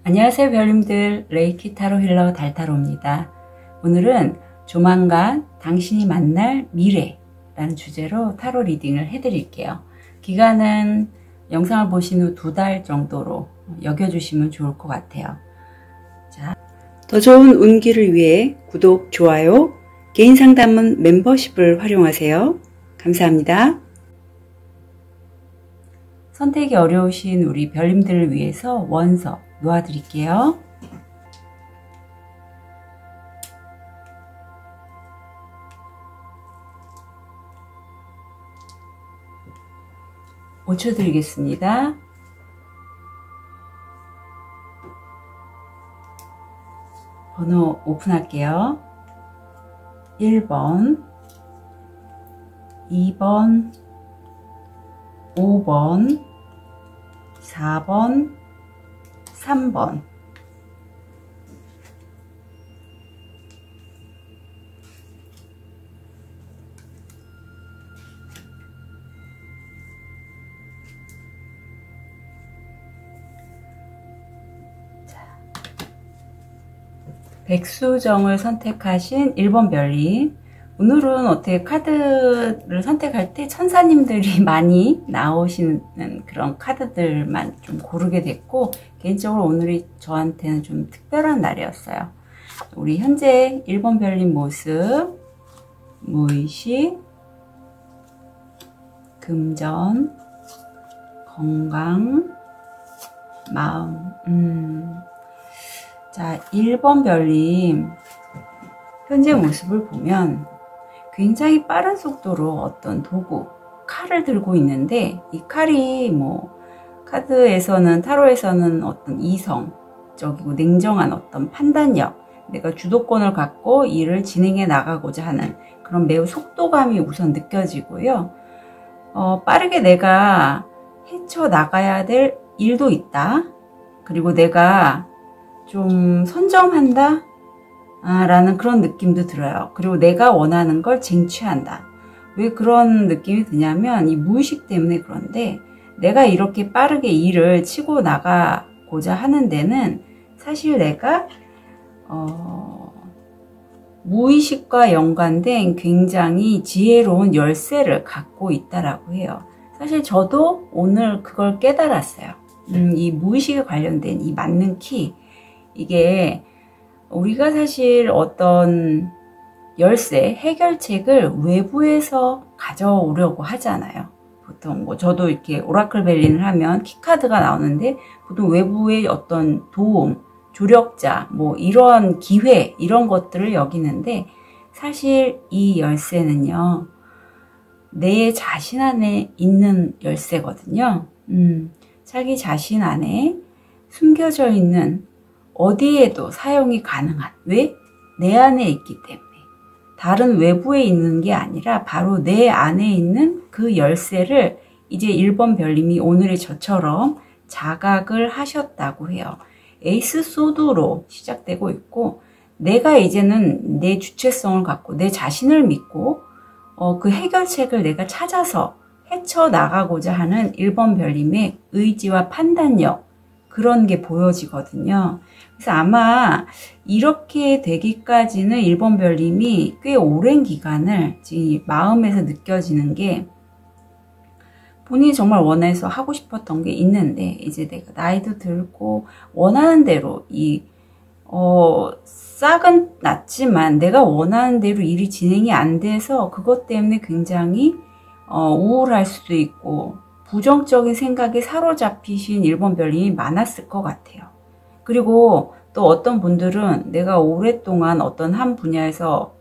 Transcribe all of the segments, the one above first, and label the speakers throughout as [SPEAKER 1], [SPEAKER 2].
[SPEAKER 1] 안녕하세요 별님들, 레이키 타로 힐러 달타로입니다. 오늘은 조만간 당신이 만날 미래라는 주제로 타로 리딩을 해드릴게요. 기간은 영상을 보신 후 2달 정도로 여겨주시면 좋을 것 같아요. 자, 더 좋은 운기를 위해 구독, 좋아요, 개인 상담은 멤버십을 활용하세요. 감사합니다. 선택이 어려우신 우리 별님들을 위해서 원서 놓아드릴게요. (5초) 드리겠습니다. 번호 오픈할게요. 1번, 2번, 5번, 4번, 3번. 백수정을 선택하신 1번 별님, 오늘은 어떻게 카드를 선택할 때 천사님들이 많이 나오시는 그런 카드들만 좀 고르게 됐고, 개인적으로 오늘이 저한테는 좀 특별한 날이었어요. 우리 현재 1번 별님 모습, 무의식, 금전, 건강, 마음. 자, 1번 별님 현재 모습을 보면 굉장히 빠른 속도로 어떤 도구, 칼을 들고 있는데, 이 칼이 카드에서는, 타로에서는 어떤 이성적이고 냉정한 어떤 판단력, 내가 주도권을 갖고 일을 진행해 나가고자 하는 그런 매우 속도감이 우선 느껴지고요. 빠르게 내가 헤쳐나가야 될 일도 있다. 그리고 내가 좀 선점한다 라는 그런 느낌도 들어요. 그리고 내가 원하는 걸 쟁취한다. 왜 그런 느낌이 드냐면 이 무의식 때문에 그런데, 내가 이렇게 빠르게 일을 치고 나가고자 하는 데는 사실 내가 무의식과 연관된 굉장히 지혜로운 열쇠를 갖고 있다라고 해요. 사실 저도 오늘 그걸 깨달았어요. 이 무의식에 관련된 이 맞는 키, 이게 우리가 사실 어떤 열쇠, 해결책을 외부에서 가져오려고 하잖아요. 보통 저도 이렇게 오라클 벨린을 하면 키카드가 나오는데, 보통 외부의 어떤 도움, 조력자, 이런 기회, 이런 것들을 여기는데, 사실 이 열쇠는요, 내 자신 안에 있는 열쇠거든요. 자기 자신 안에 숨겨져 있는, 어디에도 사용이 가능한, 왜? 내 안에 있기 때문에. 다른 외부에 있는 게 아니라 바로 내 안에 있는 그 열쇠를 이제 1번 별님이 오늘의 저처럼 자각을 하셨다고 해요. 에이스 소드로 시작되고 있고, 내가 이제는 내 주체성을 갖고 내 자신을 믿고 그 해결책을 내가 찾아서 헤쳐나가고자 하는 1번 별님의 의지와 판단력, 그런 게 보여지거든요. 그래서 아마 이렇게 되기까지는 1번 별님이 꽤 오랜 기간을 지금 마음에서 느껴지는 게, 본인이 정말 원해서 하고 싶었던 게 있는데, 이제 내가 나이도 들고 원하는 대로 싹은 났지만 내가 원하는 대로 일이 진행이 안 돼서 그것 때문에 굉장히 우울할 수도 있고 부정적인 생각에 사로잡히신 1번 별님이 많았을 것 같아요. 그리고 또 어떤 분들은 내가 오랫동안 어떤 한 분야에서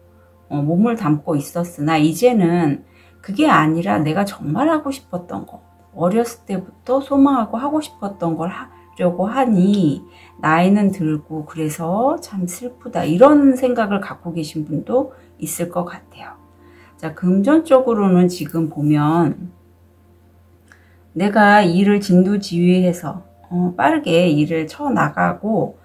[SPEAKER 1] 몸을 담고 있었으나 이제는 그게 아니라 내가 정말 하고 싶었던 거, 어렸을 때부터 소망하고 하고 싶었던 걸 하려고 하니 나이는 들고 그래서 참 슬프다, 이런 생각을 갖고 계신 분도 있을 것 같아요. 자, 금전적으로는 지금 보면 내가 일을 진두지휘해서 빠르게 일을 쳐나가고,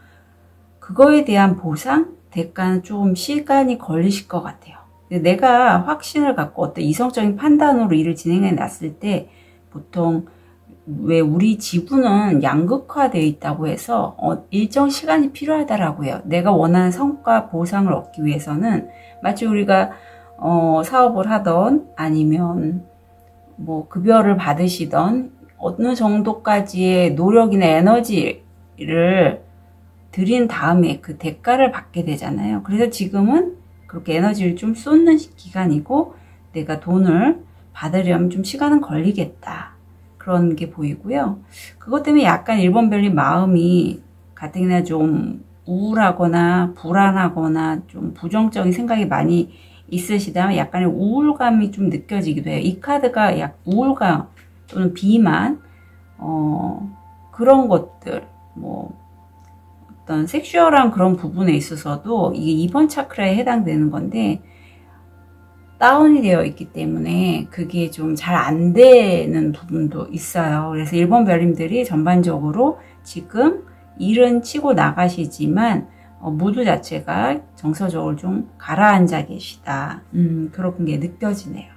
[SPEAKER 1] 그거에 대한 보상, 대가는 좀 시간이 걸리실 것 같아요. 내가 확신을 갖고 어떤 이성적인 판단으로 일을 진행해 놨을 때 보통 왜 우리 지구는 양극화되어 있다고 해서 일정 시간이 필요하더라고요. 내가 원하는 성과 보상을 얻기 위해서는 마치 우리가 사업을 하던 아니면 뭐 급여를 받으시던 어느 정도까지의 노력이나 에너지를 들인 다음에 그 대가를 받게 되잖아요. 그래서 지금은 그렇게 에너지를 좀 쏟는 기간이고 내가 돈을 받으려면 좀 시간은 걸리겠다. 그런 게 보이고요. 그것 때문에 약간 일본별님 마음이 가뜩이나 좀 우울하거나 불안하거나 좀 부정적인 생각이 많이 있으시다면 약간의 우울감이 좀 느껴지기도 해요. 이 카드가 약 우울감 또는 비만 그런 것들 뭐 어떤 섹슈얼한 그런 부분에 있어서도 이게 2번 차크라에 해당되는 건데 다운이 되어 있기 때문에 그게 좀 잘 안 되는 부분도 있어요. 그래서 일본 별님들이 전반적으로 지금 일은 치고 나가시지만 모두 자체가 정서적으로 좀 가라앉아 계시다. 그런 게 느껴지네요.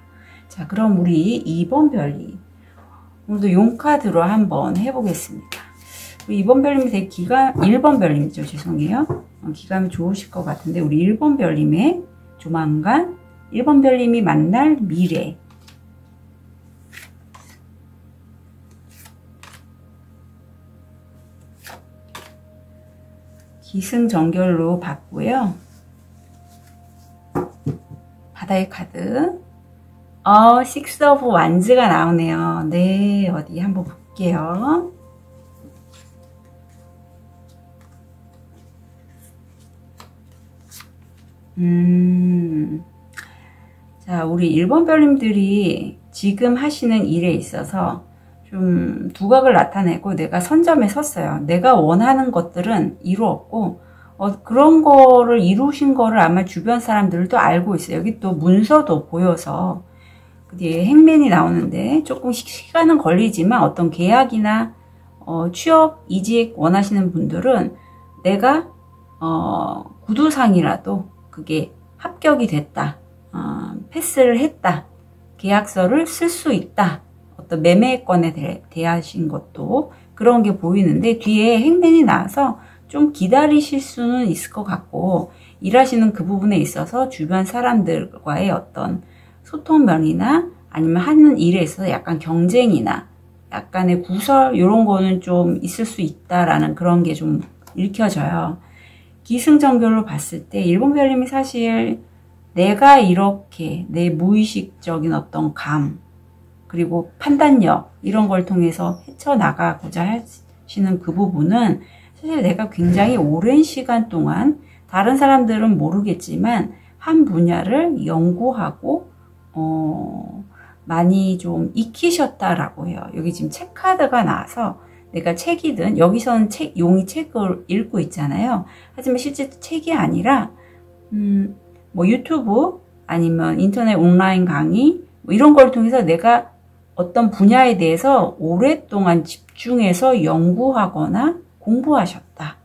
[SPEAKER 1] 자, 그럼 우리 2번 별님 오늘도 용카드로 한번 해보겠습니다. 우리 2번 별님이 되게 1번 별님이죠. 죄송해요. 기감이 좋으실 것 같은데 우리 1번 별님의 조만간 1번 별님이 만날 미래. 기승전결로 봤고요. 바다의 카드. 식스 오브 완즈가 나오네요. 네, 어디 한번 볼게요. 자, 우리 1번 별님들이 지금 하시는 일에 있어서 좀 두각을 나타내고 내가 선점에 섰어요. 내가 원하는 것들은 이루었고 그런 거를 이루신 거를 아마 주변 사람들도 알고 있어요. 여기 또 문서도 보여서 뒤에 행맨이 나오는데 조금 시간은 걸리지만 어떤 계약이나 취업, 이직 원하시는 분들은 내가 구두상이라도 그게 합격이 됐다. 패스를 했다. 계약서를 쓸 수 있다. 어떤 매매건에 대하신 것도 그런 게 보이는데 뒤에 행맨이 나와서 좀 기다리실 수는 있을 것 같고 일하시는 그 부분에 있어서 주변 사람들과의 어떤 소통면이나 아니면 하는 일에 있어서 약간 경쟁이나 약간의 구설 이런 거는 좀 있을 수 있다라는 그런 게 좀 읽혀져요. 기승전결로 봤을 때 일본 별님이 사실 내가 이렇게 내 무의식적인 어떤 감 그리고 판단력 이런 걸 통해서 헤쳐나가고자 하시는 그 부분은 사실 내가 굉장히 오랜 시간 동안 다른 사람들은 모르겠지만 한 분야를 연구하고 많이 좀 익히셨다라고 해요. 여기 지금 책 카드가 나와서 내가 책이든 여기서는 용이 책을 읽고 있잖아요. 하지만 실제 책이 아니라 뭐 유튜브 아니면 인터넷 온라인 강의 뭐 이런 걸 통해서 내가 어떤 분야에 대해서 오랫동안 집중해서 연구하거나 공부하셨다.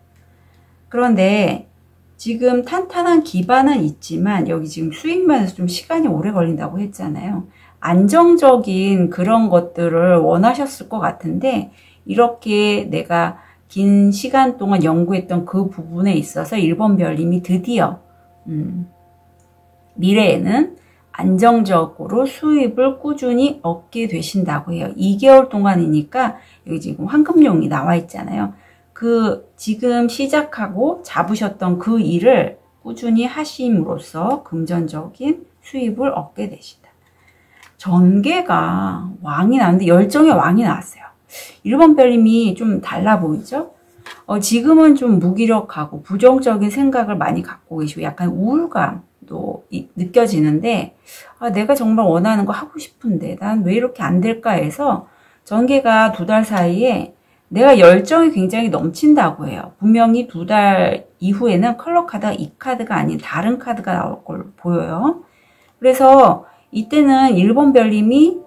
[SPEAKER 1] 그런데 지금 탄탄한 기반은 있지만 여기 지금 수익면에서 좀 시간이 오래 걸린다고 했잖아요. 안정적인 그런 것들을 원하셨을 것 같은데 이렇게 내가 긴 시간 동안 연구했던 그 부분에 있어서 1번 별님이 드디어 미래에는 안정적으로 수입을 꾸준히 얻게 되신다고 해요. 2개월 동안이니까 여기 지금 황금용이 나와 있잖아요. 그 지금 시작하고 잡으셨던 그 일을 꾸준히 하심으로써 금전적인 수입을 얻게 되시다. 전개가 왕이 나왔는데 열정의 왕이 나왔어요. 1번 별님이 좀 달라 보이죠? 지금은 좀 무기력하고 부정적인 생각을 많이 갖고 계시고 약간 우울감도 느껴지는데 내가 정말 원하는 거 하고 싶은데 난 왜 이렇게 안 될까 해서 전개가 2달 사이에 내가 열정이 굉장히 넘친다고 해요. 분명히 2달 이후에는 컬러 카드가 이 카드가 아닌 다른 카드가 나올 걸 보여요. 그래서 이때는 1번 별님이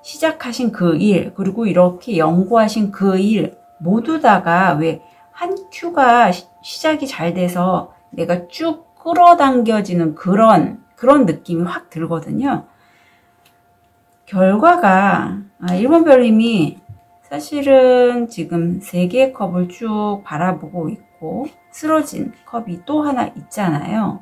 [SPEAKER 1] 시작하신 그 일, 그리고 이렇게 연구하신 그 일 모두 다가 왜 한 큐가 시작이 잘 돼서 내가 쭉 끌어당겨지는 그런 느낌이 확 들거든요. 결과가 1번 별님이 사실은 지금 3개의 컵을 쭉 바라보고 있고 쓰러진 컵이 또 하나 있잖아요.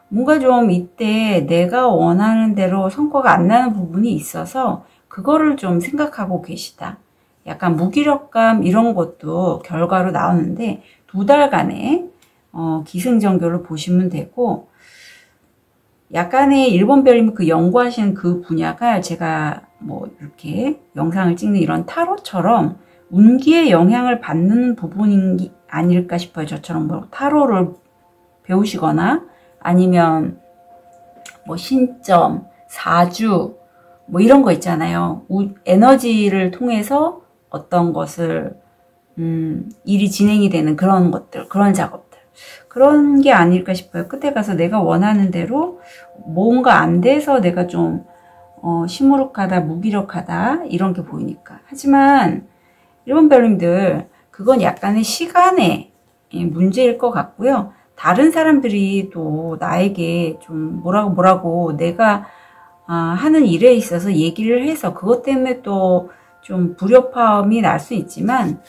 [SPEAKER 1] 뭔가 좀 이때 내가 원하는 대로 성과가 안 나는 부분이 있어서 그거를 좀 생각하고 계시다. 약간 무기력감 이런 것도 결과로 나오는데 2달간의 기승전결로 보시면 되고, 약간의 일본별님 그 연구하시는 그 분야가 제가 뭐 이렇게 영상을 찍는 이런 타로처럼 운기의 영향을 받는 부분이 아닐까 싶어요. 저처럼 뭐 타로를 배우시거나 아니면 뭐 신점, 사주 뭐 이런 거 있잖아요. 에너지를 통해서 어떤 것을 일이 진행이 되는 그런 것들, 그런 작업들, 그런 게 아닐까 싶어요. 끝에 가서 내가 원하는 대로 뭔가 안 돼서 내가 좀 시무룩하다, 무기력하다 이런 게 보이니까. 하지만 일본별님들 그건 약간의 시간의 문제일 것 같고요. 다른 사람들이 또 나에게 좀 뭐라고 내가 하는 일에 있어서 얘기를 해서 그것 때문에 또 좀 불협화음이 날 수 있지만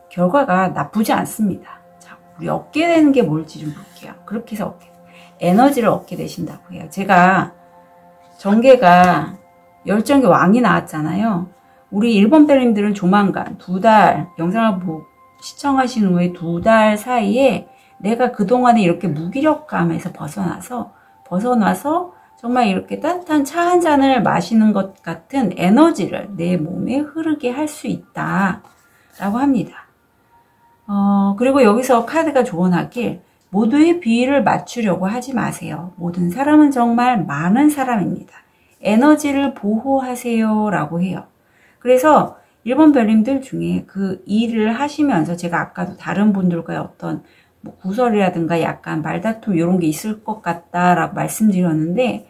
[SPEAKER 1] 결과가 나쁘지 않습니다. 자, 우리 얻게 되는 게 뭘지 좀 볼게요. 그렇게 해서 에너지를 얻게 되신다고 해요. 제가 전개가 열정의 왕이 나왔잖아요. 우리 일본별님들은 조만간 2달 영상을 시청하신 후에 2달 사이에 내가 그동안에 이렇게 무기력감에서 벗어나서 정말 이렇게 따뜻한 차 한 잔을 마시는 것 같은 에너지를 내 몸에 흐르게 할 수 있다 라고 합니다. 그리고 여기서 카드가 조언하길, 모두의 비위를 맞추려고 하지 마세요. 모든 사람은 정말 많은 사람입니다. 에너지를 보호하세요 라고 해요. 그래서 일본별님들 중에 그 일을 하시면서 제가 아까도 다른 분들과의 어떤 뭐 구설이라든가 약간 말다툼 이런 게 있을 것 같다라고 말씀드렸는데,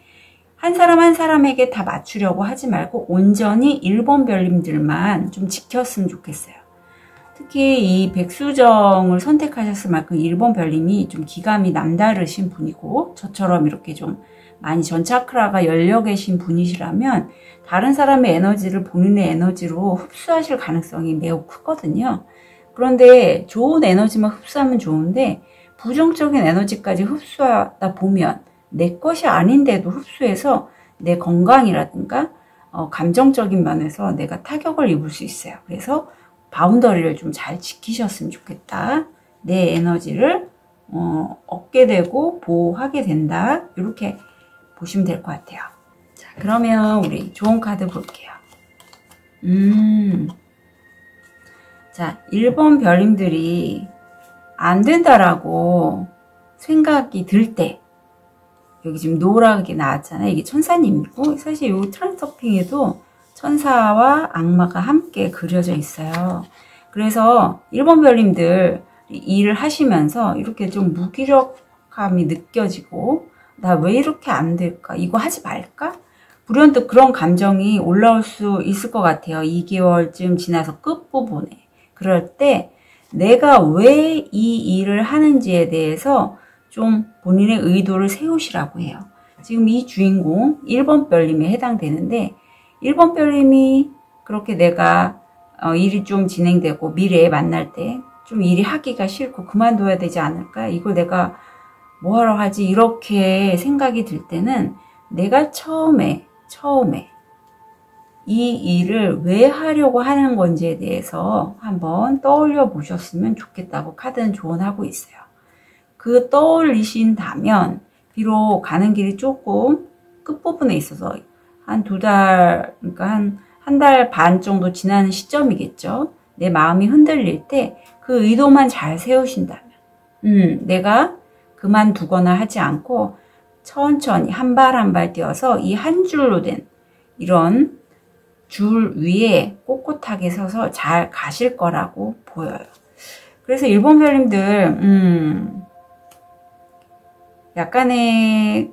[SPEAKER 1] 한 사람 한 사람에게 다 맞추려고 하지 말고 온전히 일본별님들만 좀 지켰으면 좋겠어요. 특히 이 백수정을 선택하셨을 만큼 일본별님이 좀 기감이 남다르신 분이고 저처럼 이렇게 좀 많이 전차크라가 열려 계신 분이시라면 다른 사람의 에너지를 본인의 에너지로 흡수하실 가능성이 매우 크거든요. 그런데 좋은 에너지만 흡수하면 좋은데 부정적인 에너지까지 흡수하다 보면 내 것이 아닌데도 흡수해서 내 건강이라든가 감정적인 면에서 내가 타격을 입을 수 있어요. 그래서 바운더리를 좀 잘 지키셨으면 좋겠다. 내 에너지를 얻게 되고 보호하게 된다. 이렇게 보시면 될 것 같아요. 자, 그러면 우리 좋은 카드 볼게요. 자, 일본 별님들이 안 된다라고 생각이 들 때, 여기 지금 노랗게 나왔잖아요. 이게 천사님이고, 사실 이 트랜서핑에도 천사와 악마가 함께 그려져 있어요. 그래서 일본 별님들 일을 하시면서 이렇게 좀 무기력함이 느껴지고, 나 왜 이렇게 안 될까? 이거 하지 말까? 불현듯 그런 감정이 올라올 수 있을 것 같아요. 2개월쯤 지나서 끝부분에. 그럴 때 내가 왜 이 일을 하는지에 대해서 좀 본인의 의도를 세우시라고 해요. 지금 이 주인공 1번 별님에 해당되는데, 1번 별님이 그렇게 내가 일이 좀 진행되고 미래에 만날 때 좀 일이 하기가 싫고 그만둬야 되지 않을까? 이걸 내가 뭐하러 하지? 이렇게 생각이 들 때는 내가 처음에 이 일을 왜 하려고 하는 건지에 대해서 한번 떠올려 보셨으면 좋겠다고 카드는 조언하고 있어요. 그 떠올리신다면 비록 가는 길이 조금 끝부분에 있어서 한 2달, 그러니까 한 달 반 정도 지나는 시점이겠죠. 내 마음이 흔들릴 때 그 의도만 잘 세우신다면 내가 그만두거나 하지 않고 천천히 한 발 한 발 뛰어서 이 한 줄로 된 이런 줄 위에 꼿꼿하게 서서 잘 가실 거라고 보여요. 그래서 일본 별님들 약간의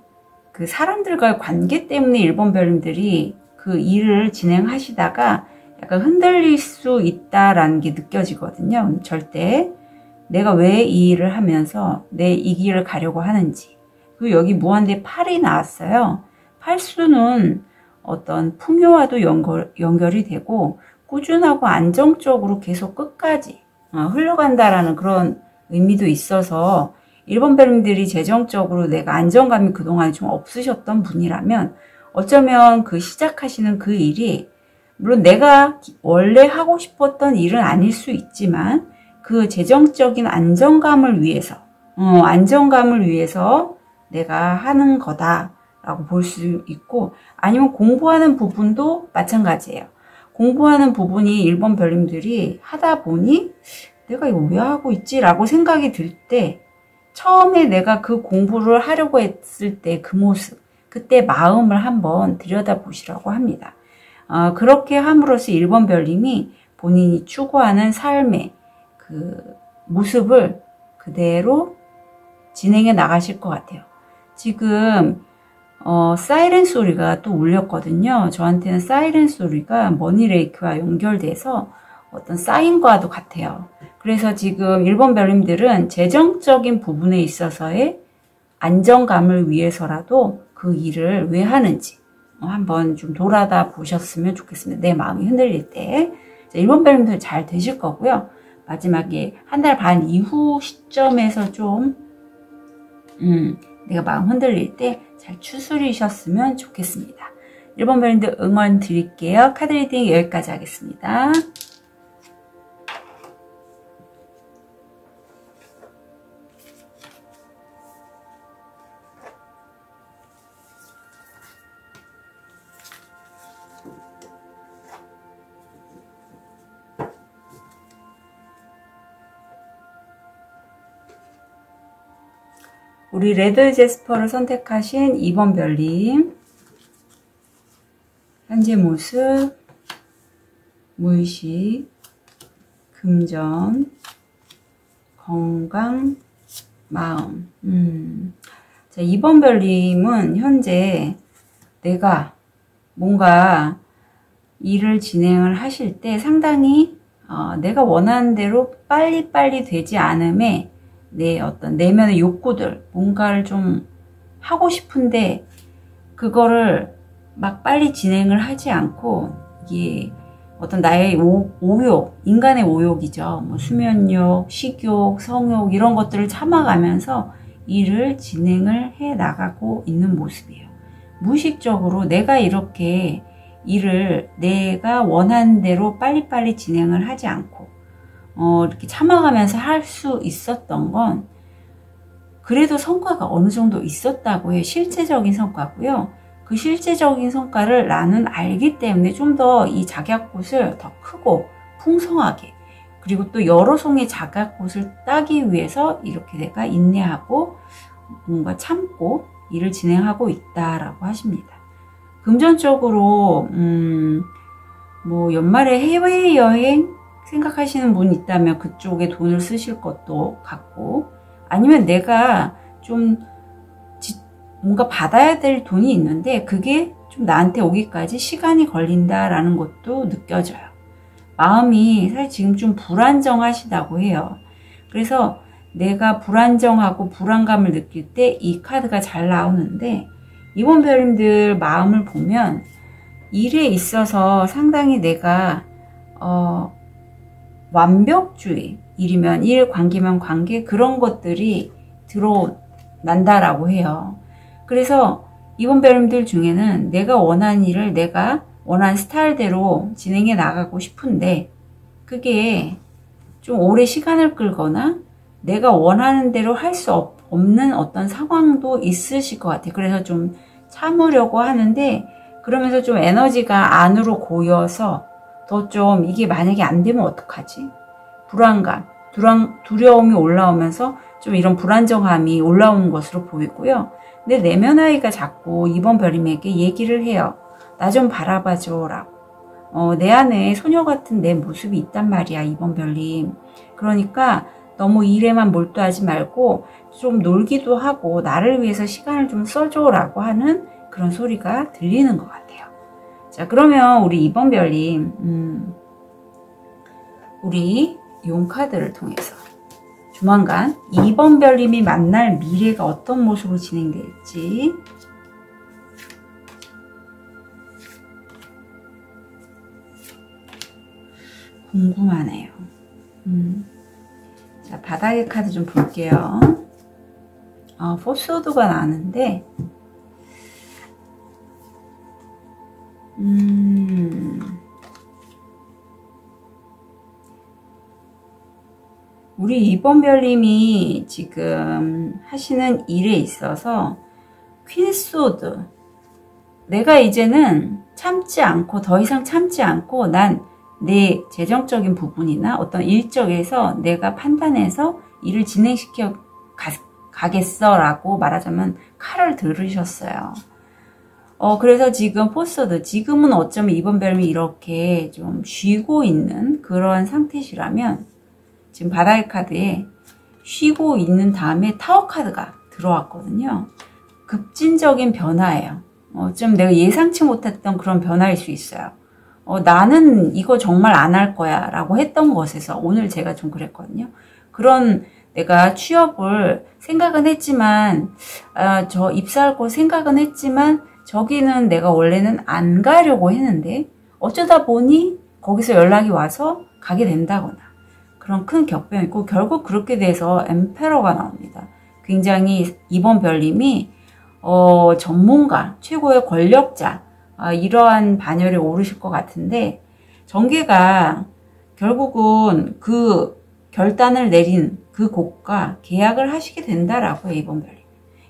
[SPEAKER 1] 그 사람들과의 관계 때문에 일본 별님들이 그 일을 진행하시다가 약간 흔들릴 수 있다라는 게 느껴지거든요. 절대 내가 왜 이 일을 하면서 내 이 길을 가려고 하는지. 그리고 여기 무한대 8이 나왔어요. 8수는 어떤 풍요와도 연결이 되고 꾸준하고 안정적으로 계속 끝까지 흘러간다라는 그런 의미도 있어서 1번 별님들이 재정적으로 내가 안정감이 그동안 좀 없으셨던 분이라면 어쩌면 그 시작하시는 그 일이 물론 내가 원래 하고 싶었던 일은 아닐 수 있지만 그 재정적인 안정감을 위해서 내가 하는 거다라고 볼 수 있고, 아니면 공부하는 부분도 마찬가지예요. 공부하는 부분이 1번 별님들이 하다 보니 내가 이거 왜 하고 있지? 라고 생각이 들 때 처음에 내가 그 공부를 하려고 했을 때 그 모습, 그때 마음을 한번 들여다보시라고 합니다. 그렇게 함으로써 1번 별님이 본인이 추구하는 삶의 그 모습을 그대로 진행해 나가실 것 같아요. 지금 사이렌 소리가 또 울렸거든요. 저한테는 사이렌 소리가 머니레이크와 연결돼서 어떤 사인과도 같아요. 그래서 지금 1번 별님들은 재정적인 부분에 있어서의 안정감을 위해서라도 그 일을 왜 하는지 한번 좀 돌아다 보셨으면 좋겠습니다. 내 마음이 흔들릴 때. 1번 별님들 잘 되실 거고요. 마지막에 한 달 반 이후 시점에서 좀 내가 마음 흔들릴 때 잘 추스리셨으면 좋겠습니다. 1번 별님들 응원 드릴게요. 카드 리딩 여기까지 하겠습니다. 우리 레드 제스퍼를 선택하신 2번 별님, 현재 모습, 무의식, 금전, 건강, 마음. 자, 2번 별님은 현재 내가 뭔가 일을 진행을 하실 때 상당히 내가 원하는 대로 빨리빨리 되지 않음에 내 어떤 내면의 욕구들, 뭔가를 좀 하고 싶은데 그거를 막 빨리 진행을 하지 않고 이게 어떤 나의 오욕, 인간의 오욕이죠. 뭐 수면욕, 식욕, 성욕 이런 것들을 참아가면서 일을 진행을 해 나가고 있는 모습이에요. 무의식적으로 내가 이렇게 일을 내가 원하는 대로 빨리빨리 진행을 하지 않고 이렇게 참아가면서 할 수 있었던 건 그래도 성과가 어느 정도 있었다고 해요. 실제적인 성과고요. 그 실제적인 성과를 나는 알기 때문에 좀 더 이 작약꽃을 더 크고 풍성하게, 그리고 또 여러 송의 작약꽃을 따기 위해서 이렇게 내가 인내하고 뭔가 참고 일을 진행하고 있다라고 하십니다. 금전적으로 뭐 연말에 해외여행 생각하시는 분이 있다면 그쪽에 돈을 쓰실 것도 같고, 아니면 내가 좀 뭔가 받아야 될 돈이 있는데 그게 좀 나한테 오기까지 시간이 걸린다라는 것도 느껴져요. 마음이 사실 지금 좀 불안정하시다고 해요. 그래서 내가 불안정하고 불안감을 느낄 때 이 카드가 잘 나오는데, 이번 별님들 마음을 보면 일에 있어서 상당히 내가 완벽주의, 일이면 일, 관계면 관계, 그런 것들이 드러난다라고 해요. 그래서 이번 별님들 중에는 내가 원하는 일을 내가 원하는 스타일대로 진행해 나가고 싶은데 그게 좀 오래 시간을 끌거나 내가 원하는 대로 할 수 없는 어떤 상황도 있으실 것 같아요. 그래서 좀 참으려고 하는데 그러면서 좀 에너지가 안으로 고여서 더 좀 이게 만약에 안 되면 어떡하지? 불안감, 두려움이 올라오면서 좀 이런 불안정함이 올라오는 것으로 보이고요. 근데 내면 아이가 자꾸 이번 별님에게 얘기를 해요. 나 좀 바라봐줘 라고. 내 안에 소녀 같은 내 모습이 있단 말이야, 이번 별님. 그러니까 너무 일에만 몰두하지 말고 좀 놀기도 하고 나를 위해서 시간을 좀 써줘 라고 하는 그런 소리가 들리는 것 같아요. 자, 그러면 우리 2번 별님, 우리 용 카드를 통해서 조만간 2번 별님이 만날 미래가 어떤 모습으로 진행될지 궁금하네요. 자, 바닥의 카드 좀 볼게요. 포스워드가 나는데, 우리 이번별님이 지금 하시는 일에 있어서 퀸소드, 내가 이제는 참지 않고, 더 이상 참지 않고 난 내 재정적인 부분이나 어떤 일적에서 내가 판단해서 일을 진행시켜 가겠어 라고 말하자면 칼을 들으셨어요. 그래서 지금 포스워드, 지금은 어쩌면 이번별님이 이렇게 좀 쉬고 있는 그런 상태시라면, 지금 바닥의 카드에 쉬고 있는 다음에 타워 카드가 들어왔거든요. 급진적인 변화예요. 좀 내가 예상치 못했던 그런 변화일 수 있어요. 나는 이거 정말 안 할 거야 라고 했던 것에서, 오늘 제가 좀 그랬거든요. 그런 내가 취업을 생각은 했지만, 저 입사할 거 생각은 했지만, 저기는 내가 원래는 안 가려고 했는데, 어쩌다 보니 거기서 연락이 와서 가게 된다거나, 그런 큰 격변이 있고, 결국 그렇게 돼서 엠페러가 나옵니다. 굉장히 이번 별님이 전문가, 최고의 권력자, 이러한 반열에 오르실 것 같은데, 전개가 결국은 그 결단을 내린 그 곳과 계약을 하시게 된다라고 해요, 이번 별님.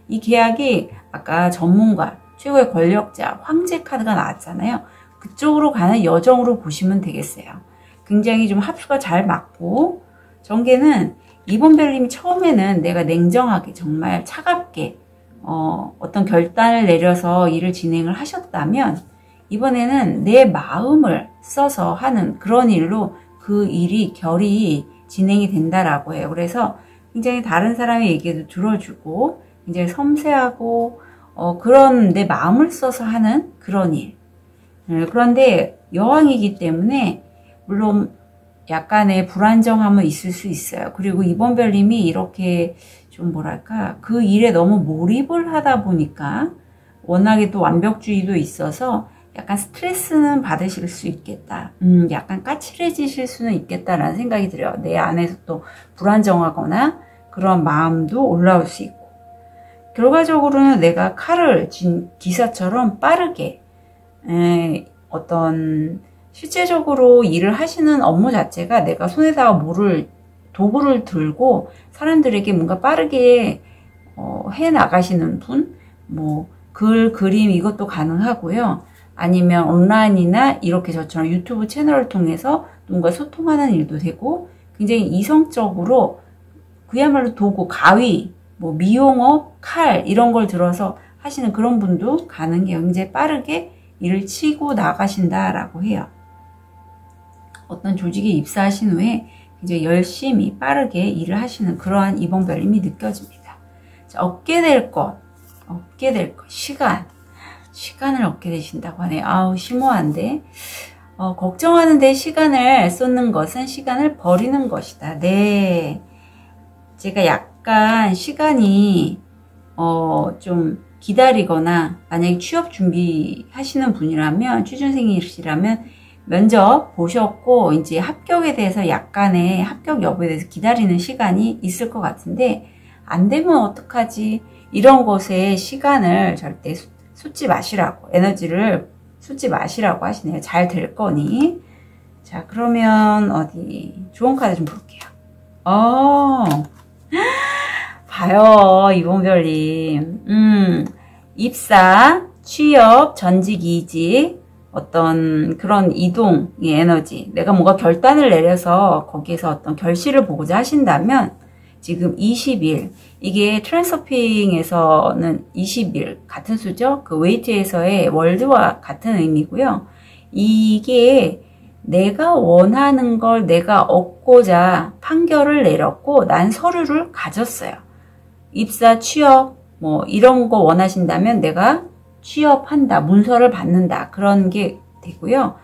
[SPEAKER 1] 이 계약이 아까 전문가, 최고의 권력자, 황제 카드가 나왔잖아요. 그쪽으로 가는 여정으로 보시면 되겠어요. 굉장히 좀 합수가 잘 맞고, 전개는 이번 별님이 처음에는 내가 냉정하게 정말 차갑게 어떤 결단을 내려서 일을 진행을 하셨다면, 이번에는 내 마음을 써서 하는 그런 일로 그 일이 결이 진행이 된다라고 해요. 그래서 굉장히 다른 사람의 얘기도 들어주고 굉장히 섬세하고 그런 내 마음을 써서 하는 그런 일. 그런데 여왕이기 때문에 물론 약간의 불안정함은 있을 수 있어요. 그리고 이번 별님이 이렇게 좀 뭐랄까, 그 일에 너무 몰입을 하다 보니까 워낙에 또 완벽주의도 있어서 약간 스트레스는 받으실 수 있겠다. 약간 까칠해지실 수는 있겠다라는 생각이 들어요. 내 안에서 또 불안정하거나 그런 마음도 올라올 수 있고. 결과적으로는 내가 칼을 쥔 기사처럼 빠르게 어떤 실제적으로 일을 하시는 업무 자체가 내가 손에다가 도구를 들고 사람들에게 뭔가 빠르게 해 나가시는 분, 뭐 글, 그림 이것도 가능하고요. 아니면 온라인이나 이렇게 저처럼 유튜브 채널을 통해서 누군가 소통하는 일도 되고, 굉장히 이성적으로 그야말로 도구, 가위, 뭐 미용업, 칼 이런 걸 들어서 하시는 그런 분도 가능해요. 굉장히 빠르게 일을 치고 나가신다라고 해요. 어떤 조직에 입사하신 후에 굉장히 열심히 빠르게 일을 하시는 그러한 이번 별님이 느껴집니다. 자, 얻게 될 것, 시간을 얻게 되신다고 하네요. 아우, 심오한데. 걱정하는데 시간을 쏟는 것은 시간을 버리는 것이다. 네. 제가 약간 시간이, 좀 기다리거나, 만약에 취업 준비하시는 분이라면, 취준생이시라면, 면접 보셨고, 이제 합격에 대해서 약간의 합격 여부에 대해서 기다리는 시간이 있을 것 같은데, 안 되면 어떡하지? 이런 것에 시간을 절대 쏟지 마시라고, 에너지를 쏟지 마시라고 하시네요. 잘 될 거니. 자, 그러면 어디 좋은 카드 좀 볼게요. 봐요, 이봉별님. 입사, 취업, 전직, 이직, 어떤 그런 이동의 에너지, 내가 뭔가 결단을 내려서 거기에서 어떤 결실을 보고자 하신다면 지금 20일, 이게 트랜스서핑에서는 20일 같은 수죠. 그 웨이트에서의 월드와 같은 의미고요. 이게 내가 원하는 걸 내가 얻고자 판결을 내렸고 난 서류를 가졌어요. 입사, 취업 뭐 이런 거 원하신다면 내가 취업한다, 문서를 받는다, 그런 게 되고요.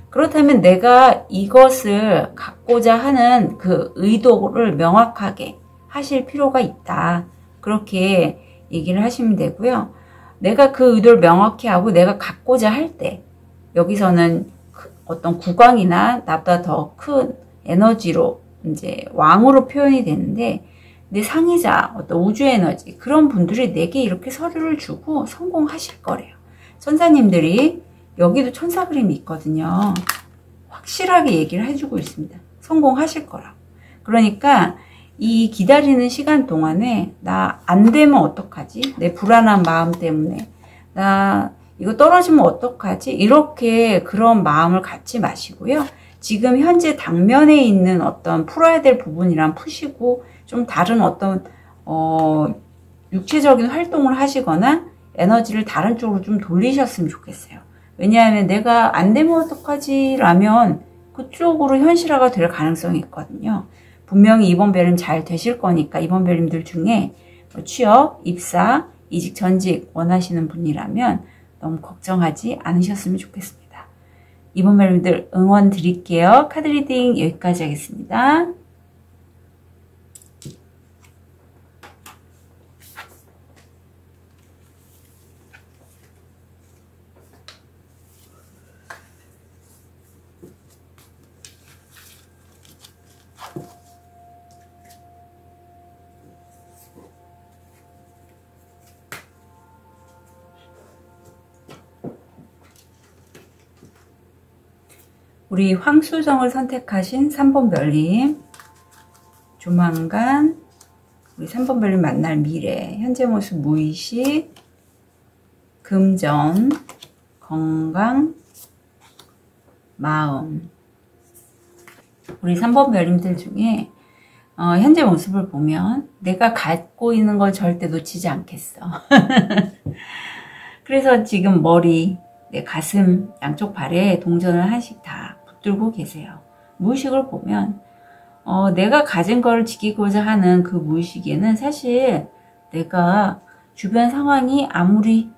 [SPEAKER 1] 그렇다면 내가 이것을 갖고자 하는 그 의도를 명확하게 하실 필요가 있다. 그렇게 얘기를 하시면 되고요. 내가 그 의도를 명확히 하고 내가 갖고자 할 때, 여기서는 어떤 국왕이나 나보다 더 큰 에너지로 이제 왕으로 표현이 되는데, 내 상의자, 어떤 우주 에너지, 그런 분들이 내게 이렇게 서류를 주고 성공하실 거래요. 천사님들이, 여기도 천사 그림이 있거든요. 확실하게 얘기를 해주고 있습니다. 성공하실 거라고. 그러니까 이 기다리는 시간 동안에 나 안 되면 어떡하지? 내 불안한 마음 때문에 나 이거 떨어지면 어떡하지? 이렇게 그런 마음을 갖지 마시고요. 지금 현재 당면에 있는 어떤 풀어야 될 부분이란 푸시고 좀 다른 어떤 육체적인 활동을 하시거나 에너지를 다른 쪽으로 좀 돌리셨으면 좋겠어요. 왜냐하면 내가 안 되면 어떡하지? 라면 그쪽으로 현실화가 될 가능성이 있거든요. 분명히 이번 별임 잘 되실 거니까 이번 별임들 중에 취업, 입사, 이직, 전직 원하시는 분이라면 너무 걱정하지 않으셨으면 좋겠습니다. 이번 별임들 응원 드릴게요. 카드 리딩 여기까지 하겠습니다. 우리 황수정을 선택하신 3번 별님, 조만간 우리 3번 별님 만날 미래, 현재 모습 무의식, 금전, 건강, 마음. 우리 3번 별님들 중에 현재 모습을 보면 내가 갖고 있는 걸 절대 놓치지 않겠어. 그래서 지금 머리, 내 가슴, 양쪽 발에 동전을 하나씩 다 붙들고 계세요. 무의식을 보면 내가 가진 걸 지키고자 하는 그 무의식에는 사실 내가 주변 상황이 아무리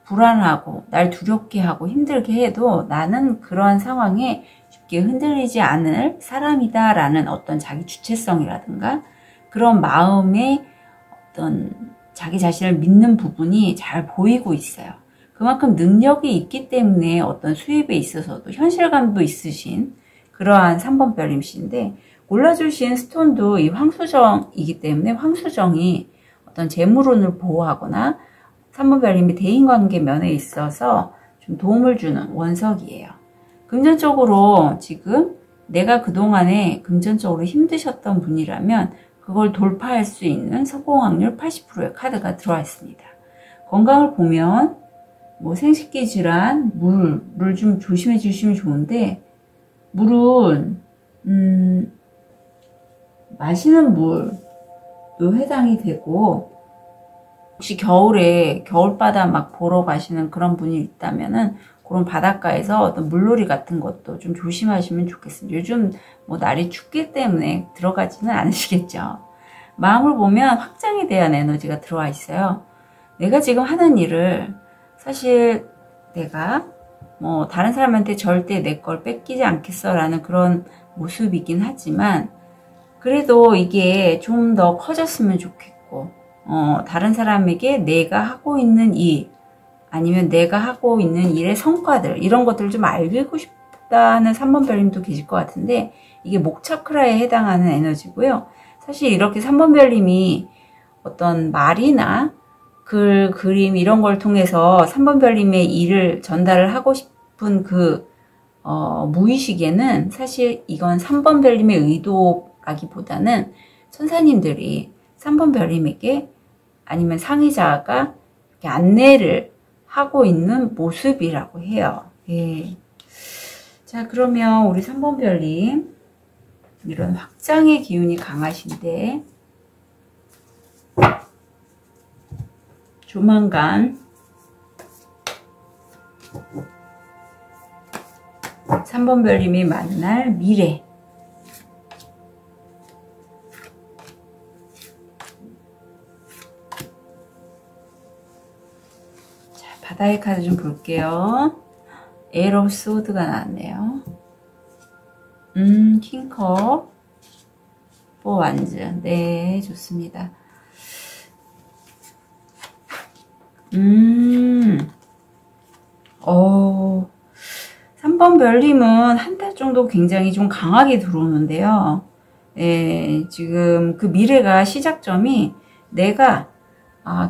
[SPEAKER 1] 불안하고 날 두렵게 하고 힘들게 해도 나는 그러한 상황에 쉽게 흔들리지 않을 사람이다 라는 어떤 자기 주체성이라든가 그런 마음의 어떤 자기 자신을 믿는 부분이 잘 보이고 있어요. 그만큼 능력이 있기 때문에 어떤 수입에 있어서도 현실감도 있으신 그러한 3번 별님씨인데, 골라주신 스톤도 이 황수정이기 때문에 황수정이 어떤 재물운을 보호하거나 3번 별님이 대인관계 면에 있어서 좀 도움을 주는 원석이에요. 금전적으로 지금 내가 그동안에 금전적으로 힘드셨던 분이라면 그걸 돌파할 수 있는 성공 확률 80%의 카드가 들어와 있습니다. 건강을 보면 뭐 생식기 질환, 물을 좀 조심해 주시면 좋은데, 물은 마시는 물도 해당이 되고, 혹시 겨울에 겨울바다 막 보러 가시는 그런 분이 있다면은 그런 바닷가에서 어떤 물놀이 같은 것도 좀 조심하시면 좋겠습니다. 요즘 뭐 날이 춥기 때문에 들어가지는 않으시겠죠. 마음을 보면 확장에 대한 에너지가 들어와 있어요. 내가 지금 하는 일을 사실 내가 뭐 다른 사람한테 절대 내 걸 뺏기지 않겠어 라는 그런 모습이긴 하지만, 그래도 이게 좀 더 커졌으면 좋겠고, 다른 사람에게 내가 하고 있는 일, 아니면 내가 하고 있는 일의 성과들, 이런 것들을 좀 알고 싶다는 3번 별님도 계실 것 같은데, 이게 목차크라에 해당하는 에너지고요. 사실 이렇게 3번 별님이 어떤 말이나 글, 그림 이런 걸 통해서 3번 별님의 일을 전달을 하고 싶은 그 무의식에는 사실 이건 3번 별님의 의도라기보다는 천사님들이 3번 별님에게 아니면 상의자가 이렇게 안내를 하고 있는 모습이라고 해요. 예. 자, 그러면 우리 3번 별님, 이런 확장의 기운이 강하신데 조만간 3번 별님이 만날 미래, 자, 바다의 카드 좀 볼게요. 에일 오브 소드가 나왔네요. 킹컵, 4 완즈. 네, 좋습니다. 3번 3번 별님은 한 달 정도 굉장히 좀 강하게 들어오는데요. 예, 지금 그 미래가 시작점이 내가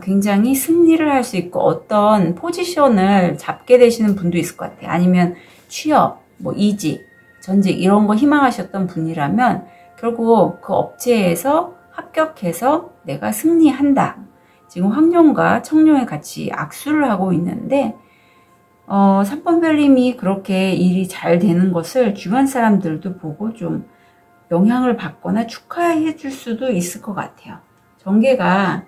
[SPEAKER 1] 굉장히 승리를 할 수 있고 어떤 포지션을 잡게 되시는 분도 있을 것 같아요. 아니면 취업, 뭐 이직, 전직 이런 거 희망하셨던 분이라면 결국 그 업체에서 합격해서 내가 승리한다. 지금 황룡과 청룡이 같이 악수를 하고 있는데 3번 별님이 그렇게 일이 잘 되는 것을 주변 사람들도 보고 좀 영향을 받거나 축하해 줄 수도 있을 것 같아요. 전개가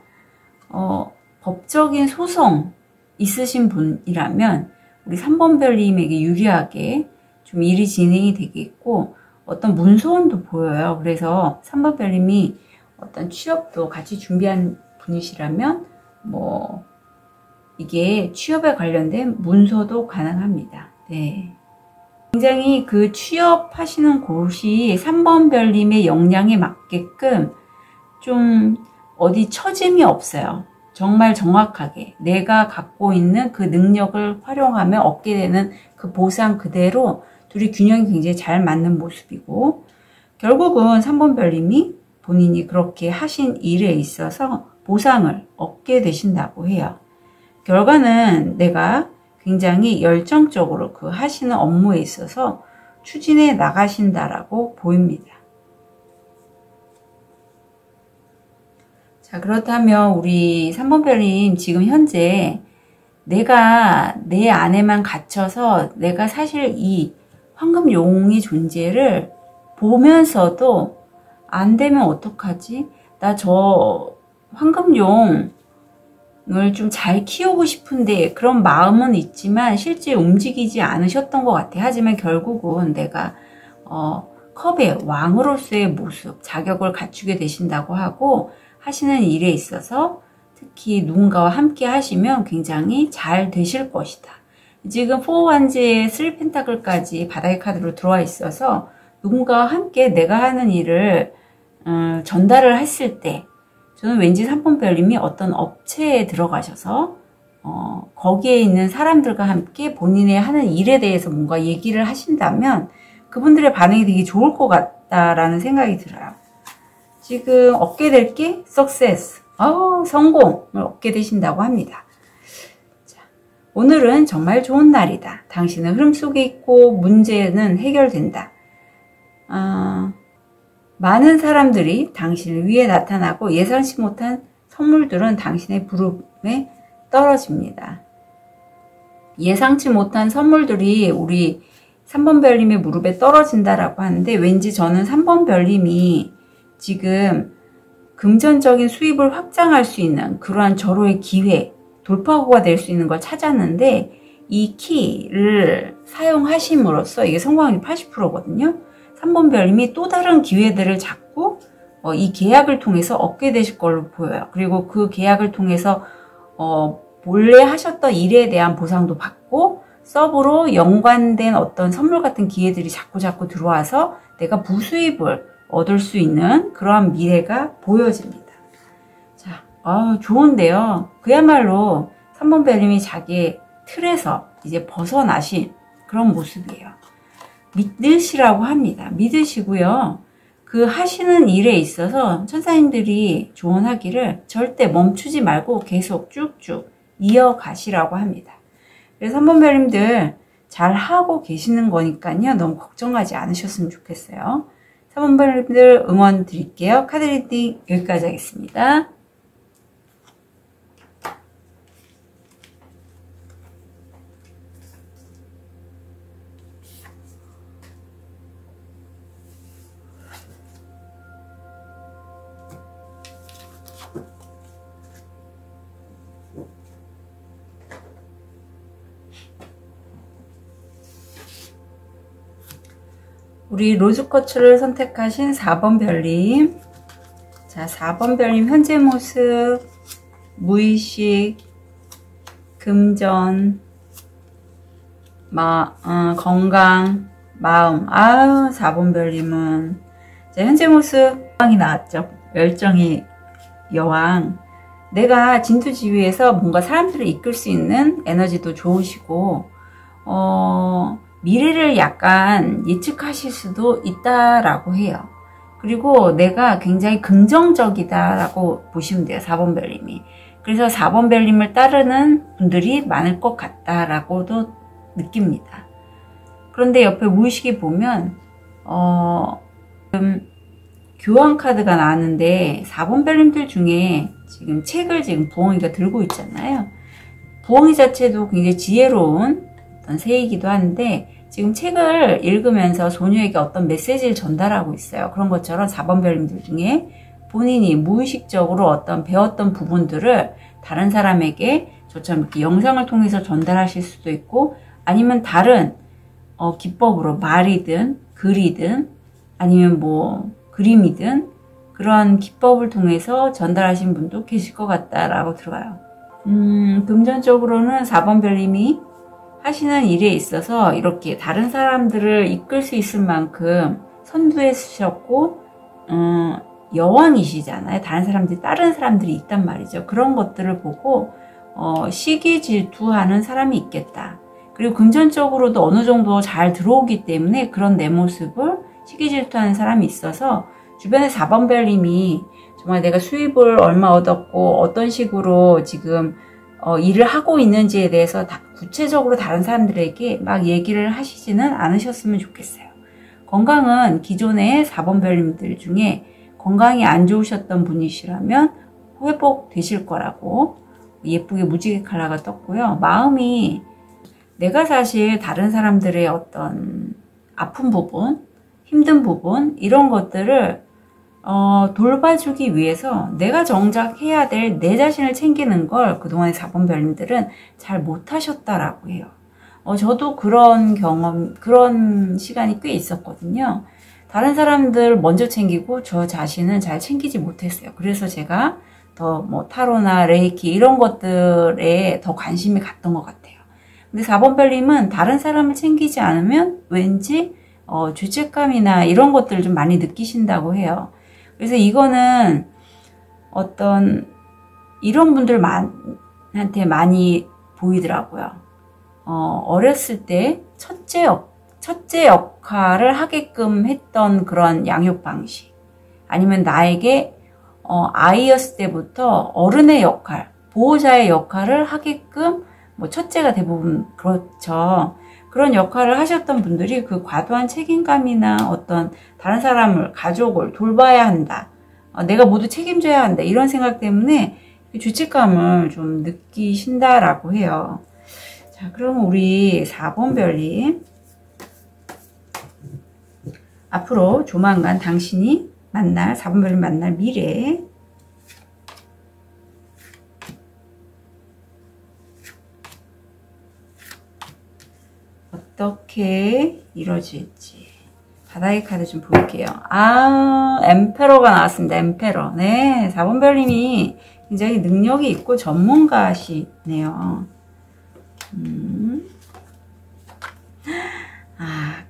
[SPEAKER 1] 법적인 소송 있으신 분이라면 우리 3번 별님에게 유리하게 좀 일이 진행이 되겠고 어떤 문서원도 보여요. 그래서 3번 별님이 어떤 취업도 같이 준비한 분이시라면 뭐 이게 취업에 관련된 문서도 가능합니다. 네. 굉장히 그 취업하시는 곳이 3번 별님의 역량에 맞게끔 좀 어디 처짐이 없어요. 정말 정확하게 내가 갖고 있는 그 능력을 활용하며 얻게 되는 그 보상 그대로 둘이 균형이 굉장히 잘 맞는 모습이고 결국은 3번 별님이 본인이 그렇게 하신 일에 있어서 보상을 얻게 되신다고 해요. 결과는 내가 굉장히 열정적으로 그 하시는 업무에 있어서 추진해 나가신다라고 보입니다. 자, 그렇다면 우리 3번 별님 지금 현재 내가 내 안에만 갇혀서 내가 사실 이 황금용의 존재를 보면서도 안 되면 어떡하지? 나 저 황금용을 좀 잘 키우고 싶은데 그런 마음은 있지만 실제 움직이지 않으셨던 것 같아요. 하지만 결국은 내가 컵의 왕으로서의 모습, 자격을 갖추게 되신다고 하고 하시는 일에 있어서 특히 누군가와 함께 하시면 굉장히 잘 되실 것이다. 지금 4원즈의 3펜타클까지 바닥의 카드로 들어와 있어서 누군가와 함께 내가 하는 일을 전달을 했을 때 저는 왠지 3번 별님이 어떤 업체에 들어가셔서 거기에 있는 사람들과 함께 본인의 하는 일에 대해서 뭔가 얘기를 하신다면 그분들의 반응이 되게 좋을 것 같다라는 생각이 들어요. 지금 얻게 될 게 success, 성공을 얻게 되신다고 합니다. 자, 오늘은 정말 좋은 날이다. 당신은 흐름 속에 있고 문제는 해결된다. 많은 사람들이 당신을 위해 나타나고 예상치 못한 선물들은 당신의 무릎에 떨어집니다. 예상치 못한 선물들이 우리 3번 별님의 무릎에 떨어진다라고 하는데 왠지 저는 3번 별님이 지금 금전적인 수입을 확장할 수 있는 그러한 절호의 기회, 돌파구가 될 수 있는 걸 찾았는데 이 키를 사용하심으로써 이게 성공률이 80%거든요. 3번 별님이 또 다른 기회들을 잡고 이 계약을 통해서 얻게 되실 걸로 보여요. 그리고 그 계약을 통해서 본래 하셨던 일에 대한 보상도 받고 서브로 연관된 어떤 선물 같은 기회들이 자꾸 들어와서 내가 부수입을 얻을 수 있는 그러한 미래가 보여집니다. 자, 좋은데요. 그야말로 3번 별님이 자기의 틀에서 이제 벗어나신 그런 모습이에요. 믿으시라고 합니다. 믿으시고요. 그 하시는 일에 있어서 천사님들이 조언하기를 절대 멈추지 말고 계속 쭉쭉 이어가시라고 합니다. 그래서 3번 별님들 잘 하고 계시는 거니까요. 너무 걱정하지 않으셨으면 좋겠어요. 3번 별님들 응원 드릴게요. 카드 리딩 여기까지 하겠습니다. 우리 로즈쿼츠를 선택하신 4번 별님. 자, 4번 별님 현재 모습, 무의식, 금전, 건강, 마음. 4번 별님은 자, 현재 모습 여왕이 나왔죠. 열정의 여왕. 내가 진두지휘에서 뭔가 사람들을 이끌 수 있는 에너지도 좋으시고 미래를 약간 예측하실 수도 있다라고 해요. 그리고 내가 굉장히 긍정적이다라고 보시면 돼요. 4번 별님이. 그래서 4번 별님을 따르는 분들이 많을 것 같다라고도 느낍니다. 그런데 옆에 무의식이 보면 지금 교환 카드가 나왔는데 4번 별님들 중에 지금 책을 지금 부엉이가 들고 있잖아요. 부엉이 자체도 굉장히 지혜로운 어떤 새이기도 한데 지금 책을 읽으면서 소녀에게 어떤 메시지를 전달하고 있어요. 그런 것처럼 4번 별님들 중에 본인이 무의식적으로 어떤 배웠던 부분들을 다른 사람에게 저처럼 이렇게 영상을 통해서 전달하실 수도 있고 아니면 다른 기법으로 말이든 글이든 아니면 뭐 그림이든 그런 기법을 통해서 전달하신 분도 계실 것 같다라고 들어요. 금전적으로는 4번 별님이 하시는 일에 있어서 이렇게 다른 사람들을 이끌 수 있을 만큼 선두에 서셨고 여왕이시잖아요. 다른 사람들이 있단 말이죠. 그런 것들을 보고 시기 질투하는 사람이 있겠다. 그리고 금전적으로도 어느 정도 잘 들어오기 때문에 그런 내 모습을 시기 질투하는 사람이 있어서 주변에 4번 별님이 정말 내가 수입을 얼마 얻었고 어떤 식으로 지금 일을 하고 있는지에 대해서 구체적으로 다른 사람들에게 막 얘기를 하시지는 않으셨으면 좋겠어요. 건강은 기존의 4번 별님들 중에 건강이 안 좋으셨던 분이시라면 회복되실 거라고 예쁘게 무지개 컬러가 떴고요. 마음이 내가 사실 다른 사람들의 어떤 아픈 부분, 힘든 부분 이런 것들을 돌봐주기 위해서 내가 정작 해야 될 내 자신을 챙기는 걸 그동안의 4번 별님들은 잘 못하셨다라고 해요. 저도 그런 시간이 꽤 있었거든요. 다른 사람들 먼저 챙기고 저 자신은 잘 챙기지 못했어요. 그래서 제가 더 뭐 타로나 레이키 이런 것들에 더 관심이 갔던 것 같아요. 근데 4번 별님은 다른 사람을 챙기지 않으면 왠지 죄책감이나 이런 것들을 좀 많이 느끼신다고 해요. 그래서 이거는 어떤 이런 분들한테 많이 보이더라고요. 어렸을 때 첫째 역할을 하게끔 했던 그런 양육 방식 아니면 나에게 아이였을 때부터 어른의 역할, 보호자의 역할을 하게끔 뭐 첫째가 대부분 그렇죠. 그런 역할을 하셨던 분들이 그 과도한 책임감이나 어떤 다른 사람을, 가족을 돌봐야 한다. 내가 모두 책임져야 한다. 이런 생각 때문에 죄책감을 좀 느끼신다라고 해요. 자, 그럼 우리 4번 별님. 앞으로 조만간 당신이 4번 별님 만날 미래. 어떻게 이루어질지 바닥의 카드 좀 볼게요. 엠페러가 나왔습니다. 엠페러. 네, 4번 별님이 굉장히 능력이 있고 전문가시네요.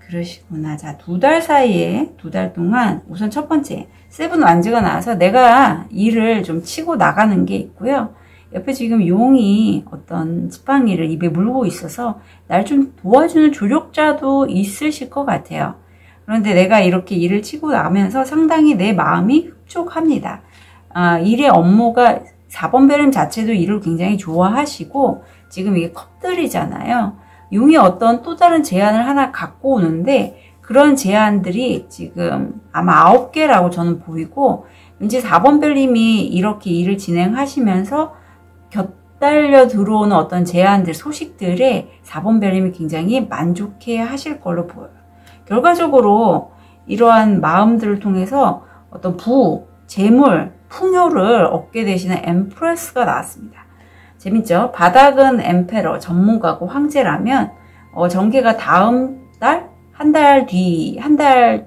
[SPEAKER 1] 그러시구나. 자, 2달 사이에 2달 동안 우선 첫 번째 세븐 완즈가 나와서 내가 일을 좀 치고 나가는 게 있고요. 옆에 지금 용이 어떤 지팡이를 입에 물고 있어서 날 좀 도와주는 조력자도 있으실 것 같아요. 그런데 내가 이렇게 일을 치고 나면서 상당히 내 마음이 흡족합니다. 일의 업무가 4번 별님 자체도 일을 굉장히 좋아하시고 지금 이게 컵들이잖아요. 용이 어떤 또 다른 제안을 하나 갖고 오는데 그런 제안들이 지금 아마 9개라고 저는 보이고 왠지 4번 별님이 이렇게 일을 진행하시면서 곁달려 들어오는 어떤 제안들, 소식들에 4번 별님이 굉장히 만족해 하실 걸로 보여요. 결과적으로 이러한 마음들을 통해서 어떤 재물, 풍요를 얻게 되시는 엠프레스가 나왔습니다. 재밌죠? 바닥은 엠페러, 전문가고 황제라면 전개가 다음 달, 한 달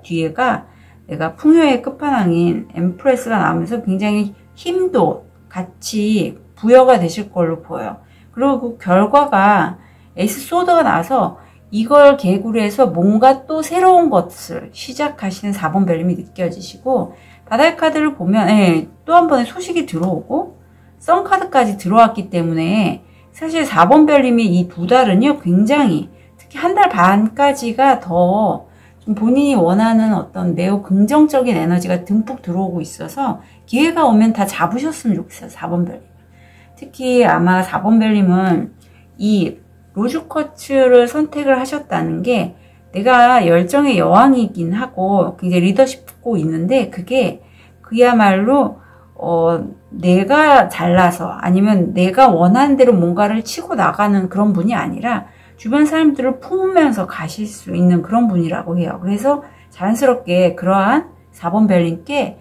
[SPEAKER 1] 뒤에가 내가 풍요의 끝판왕인 엠프레스가 나오면서 굉장히 힘도 같이 부여가 되실 걸로 보여요. 그리고 그 결과가 에이스 소드가 나와서 이걸 계기로 해서 뭔가 또 새로운 것을 시작하시는 4번 별님이 느껴지시고 바닥 카드를 보면 또 한 번의 소식이 들어오고 썬카드까지 들어왔기 때문에 사실 4번 별님이 이 2달은요 굉장히 특히 한 달 반까지가 더 좀 본인이 원하는 어떤 매우 긍정적인 에너지가 듬뿍 들어오고 있어서 기회가 오면 다 잡으셨으면 좋겠어요. 4번 별님. 특히 아마 4번 별님은 이 로즈쿼츠를 선택을 하셨다는 게 내가 열정의 여왕이긴 하고 굉장히 리더십 갖고 있는데 그게 그야말로 내가 잘나서 아니면 내가 원하는 대로 뭔가를 치고 나가는 그런 분이 아니라 주변 사람들을 품으면서 가실 수 있는 그런 분이라고 해요. 그래서 자연스럽게 그러한 4번 별님께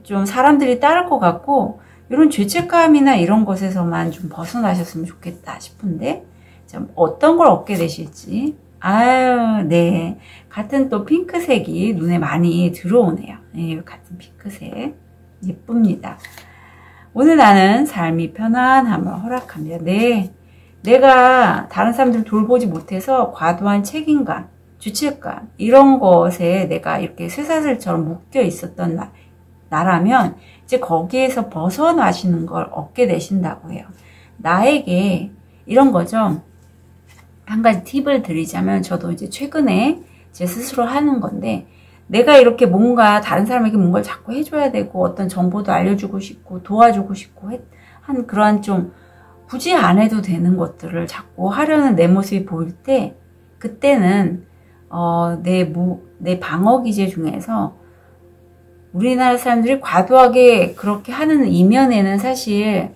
[SPEAKER 1] 좀 사람들이 따를 것 같고 이런 죄책감이나 이런 것에서만 좀 벗어나셨으면 좋겠다 싶은데 좀 어떤 걸 얻게 되실지 아유 네 같은 또 핑크색이 눈에 많이 들어오네요. 네, 같은 핑크색 예쁩니다. 오늘 나는 삶이 편안함을 허락합니다. 네, 내가 다른 사람들을 돌보지 못해서 과도한 책임감, 죄책감 이런 것에 내가 이렇게 쇠사슬처럼 묶여 있었던 나라면 이제 거기에서 벗어나시는 걸 얻게 되신다고 해요. 나에게 이런 거죠. 한 가지 팁을 드리자면 저도 이제 최근에 제 스스로 하는 건데 내가 이렇게 뭔가 다른 사람에게 뭔가를 자꾸 해줘야 되고 어떤 정보도 알려주고 싶고 도와주고 싶고 한 그러한 좀 굳이 안 해도 되는 것들을 자꾸 하려는 내 모습이 보일 때 그때는 내 방어 기제 중에서 우리나라 사람들이 과도하게 그렇게 하는 이면에는 사실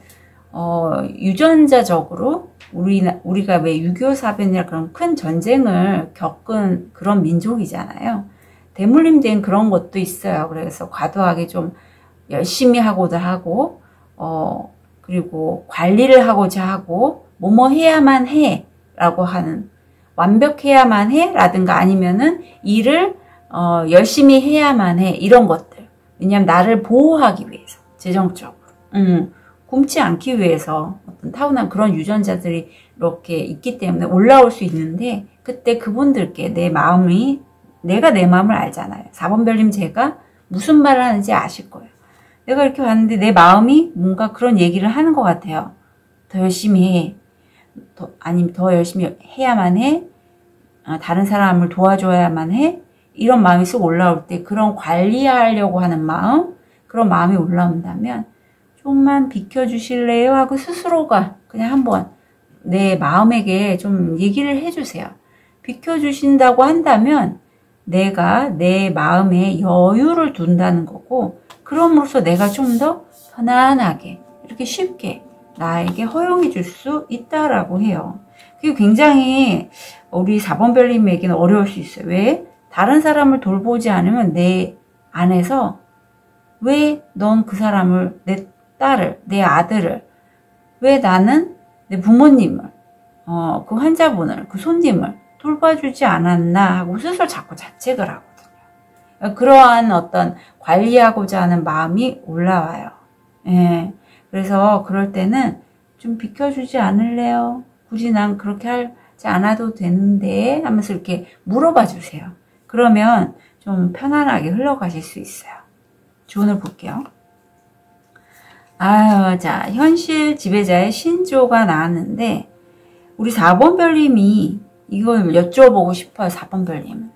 [SPEAKER 1] 유전자적으로 우리가 왜 6.25사변이라 그런 큰 전쟁을 겪은 그런 민족이잖아요. 대물림된 그런 것도 있어요. 그래서 과도하게 좀 열심히 하고자 하고 그리고 관리를 하고자 하고 뭐뭐 해야만 해 라고 하는 완벽해야만 해 라든가 아니면은 일을 열심히 해야만 해 이런 것들. 왜냐하면 나를 보호하기 위해서 재정적으로 굶지 않기 위해서 어떤 타고난 그런 유전자들이 이렇게 있기 때문에 올라올 수 있는데 그때 그분들께 내가 내 마음을 알잖아요. 4번 별님 제가 무슨 말을 하는지 아실 거예요. 내가 이렇게 봤는데 내 마음이 뭔가 그런 얘기를 하는 것 같아요. 더 열심히 해. 아니면 더 열심히 해야만 해. 다른 사람을 도와줘야만 해. 이런 마음이 쑥 올라올 때 그런 관리하려고 하는 마음, 그런 마음이 올라온다면 좀만 비켜주실래요? 하고 스스로가 그냥 한번 내 마음에게 좀 얘기를 해주세요. 비켜주신다고 한다면 내가 내 마음에 여유를 둔다는 거고 그럼으로써 내가 좀 더 편안하게 이렇게 쉽게 나에게 허용해 줄 수 있다라고 해요. 그게 굉장히 우리 4번 별님에게는 어려울 수 있어요. 왜? 다른 사람을 돌보지 않으면 내 안에서 왜 넌 그 사람을 내 딸을, 내 아들을 왜 나는 내 부모님을 그 환자분을, 그 손님을 돌봐주지 않았나 하고 스스로 자꾸 자책을 하거든요. 그러한 어떤 관리하고자 하는 마음이 올라와요. 예. 그래서 그럴 때는 좀 비켜주지 않을래요? 굳이 난 그렇게 하지 않아도 되는데 하면서 이렇게 물어봐 주세요. 그러면 좀 편안하게 흘러가실 수 있어요. 주문을 볼게요. 자, 현실 지배자의 신조가 나왔는데 우리 4번 별님이 이걸 여쭤보고 싶어요. 4번 별님은.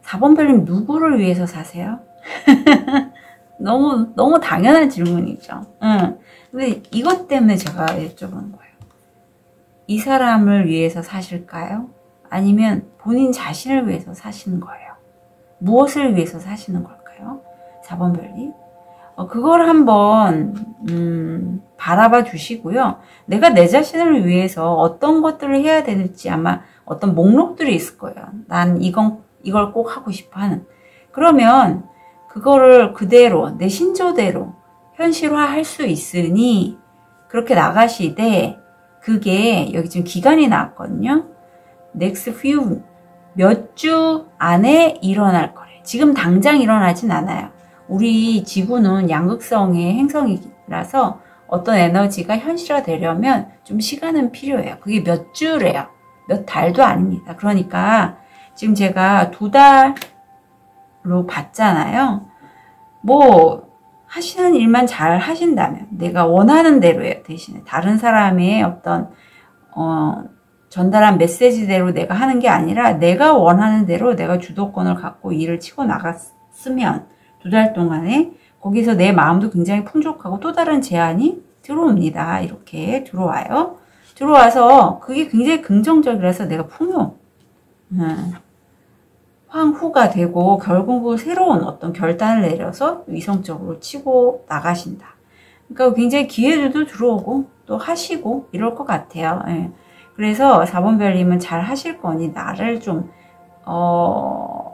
[SPEAKER 1] 4번 별님 누구를 위해서 사세요? 너무 당연한 질문이죠. 근데 이것 때문에 제가 여쭤보는 거예요. 이 사람을 위해서 사실까요? 아니면 본인 자신을 위해서 사시는 거예요? 무엇을 위해서 사시는 걸까요? 4번 별님. 그걸 한번 바라봐 주시고요. 내가 내 자신을 위해서 어떤 것들을 해야 되는지 아마 어떤 목록들이 있을 거예요. 난 이걸 꼭 하고 싶어 하는. 그러면 그거를 그대로 내 신조대로 현실화할 수 있으니 그렇게 나가시되 그게 여기 지금 기간이 나왔거든요. next few 몇 주 안에 일어날 거래. 지금 당장 일어나진 않아요. 우리 지구는 양극성의 행성이라서 어떤 에너지가 현실화되려면 좀 시간은 필요해요. 그게 몇 주래요. 몇 달도 아닙니다. 그러니까 지금 제가 2달로 봤잖아요. 뭐 하시는 일만 잘 하신다면 내가 원하는 대로예요. 대신에 다른 사람의 어떤 전달한 메시지대로 내가 하는 게 아니라 내가 원하는 대로 내가 주도권을 갖고 일을 치고 나갔으면 2달 동안에 거기서 내 마음도 굉장히 풍족하고 또 다른 제안이 들어옵니다. 이렇게 들어와요. 들어와서 그게 굉장히 긍정적이라서 내가 황후가 되고 결국 새로운 어떤 결단을 내려서 위성적으로 치고 나가신다. 그러니까 굉장히 기회들도 들어오고 또 하시고 이럴 것 같아요. 예. 그래서 4번 별님은 잘 하실 거니 나를 좀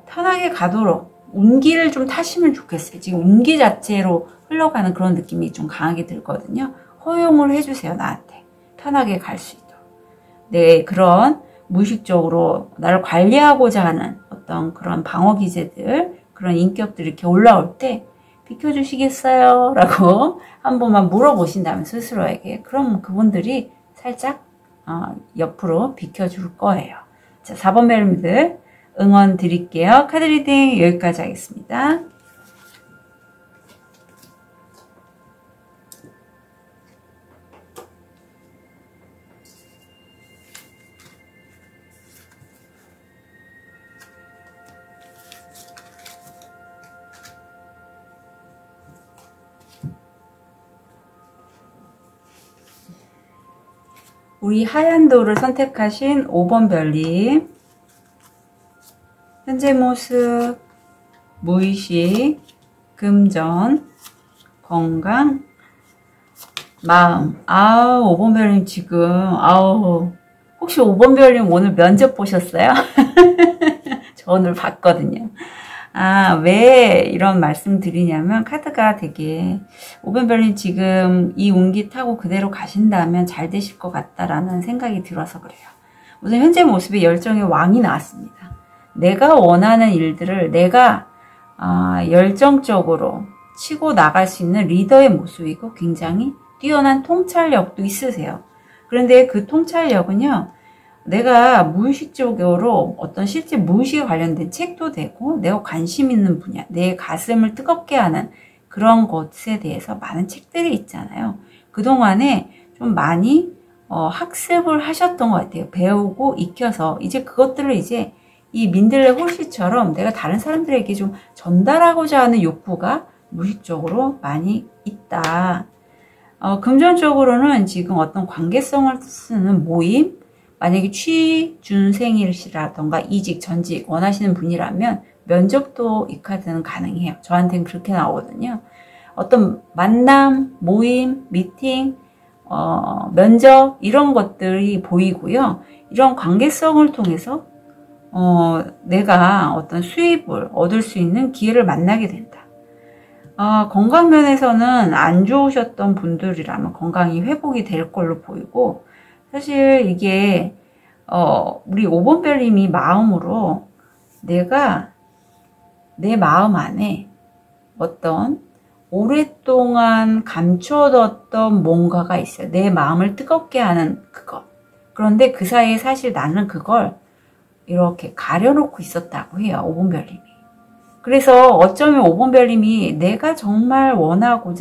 [SPEAKER 1] 편하게 가도록 운기를 좀 타시면 좋겠어요. 지금 운기 자체로 흘러가는 그런 느낌이 좀 강하게 들거든요. 허용을 해주세요. 나한테 편하게 갈 수 있도록. 네, 그런 무의식적으로 나를 관리하고자 하는 어떤 그런 방어 기제들, 그런 인격들이 이렇게 올라올 때 비켜주시겠어요? 라고 한 번만 물어보신다면 스스로에게, 그럼 그분들이 살짝 옆으로 비켜줄 거예요. 자, 4번 별님들 응원 드릴게요. 카드 리딩 여기까지 하겠습니다. 우리 하얀 돌을 선택하신 5번 별님, 현재 모습, 무의식, 금전, 건강, 마음. 5번 별님 지금 혹시 5번 별님 오늘 면접 보셨어요? 저 오늘 봤거든요. 왜 이런 말씀 드리냐면 카드가 되게 5번 별님 지금 이 운기 타고 그대로 가신다면 잘 되실 것 같다라는 생각이 들어서 그래요. 우선 현재 모습에 열정의 왕이 나왔습니다. 내가 원하는 일들을 내가 열정적으로 치고 나갈 수 있는 리더의 모습이고 굉장히 뛰어난 통찰력도 있으세요. 그런데 그 통찰력은요, 내가 무의식적으로 어떤 실제 무의식에 관련된 책도 되고 내가 관심 있는 분야, 내 가슴을 뜨겁게 하는 그런 것에 대해서 많은 책들이 있잖아요. 그동안에 좀 많이 학습을 하셨던 것 같아요. 배우고 익혀서 이제 그것들을 이제 이 민들레 홀씨처럼 내가 다른 사람들에게 좀 전달하고자 하는 욕구가 무의식적으로 많이 있다. 금전적으로는 지금 어떤 관계성을 쓰는 모임, 만약에 취준생이시라던가 이직, 전직 원하시는 분이라면 면접도 이 카드는 가능해요. 저한테는 그렇게 나오거든요. 어떤 만남, 모임, 미팅, 면접 이런 것들이 보이고요. 이런 관계성을 통해서 내가 어떤 수입을 얻을 수 있는 기회를 만나게 된다. 건강 면에서는 안 좋으셨던 분들이라면 건강이 회복이 될 걸로 보이고, 사실 이게 우리 5번 별님이 마음으로 내가 내 마음 안에 어떤 오랫동안 감춰뒀던 뭔가가 있어요. 내 마음을 뜨겁게 하는 그것. 그런데 그 사이에 사실 나는 그걸 이렇게 가려놓고 있었다고 해요. 5번 별님이. 그래서 어쩌면 5번 별님이 내가 정말 원하고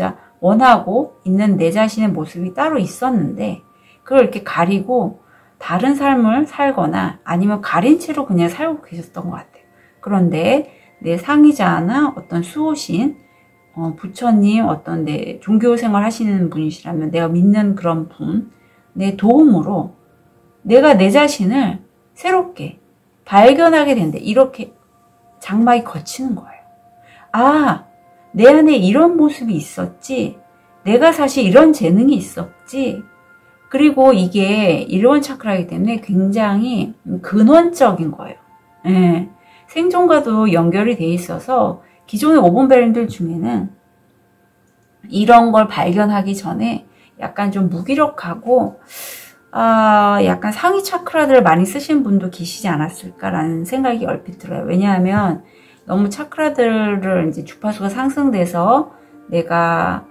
[SPEAKER 1] 있는 내 자신의 모습이 따로 있었는데 그걸 이렇게 가리고 다른 삶을 살거나 아니면 가린 채로 그냥 살고 계셨던 것 같아요. 그런데 내 상의자나 어떤 수호신, 부처님, 어떤 내 종교생활 하시는 분이시라면 내가 믿는 그런 분, 내 도움으로 내가 내 자신을 새롭게 발견하게 된대. 이렇게 장막이 거치는 거예요. 내 안에 이런 모습이 있었지. 내가 사실 이런 재능이 있었지. 그리고 이게 1번 차크라이기 때문에 굉장히 근원적인 거예요. 예. 생존과도 연결이 돼 있어서 기존의 5번 별님들 중에는 이런 걸 발견하기 전에 약간 좀 무기력하고 약간 상위 차크라들을 많이 쓰신 분도 계시지 않았을까라는 생각이 얼핏 들어요. 왜냐하면 너무 차크라들을 이제 주파수가 상승돼서 내가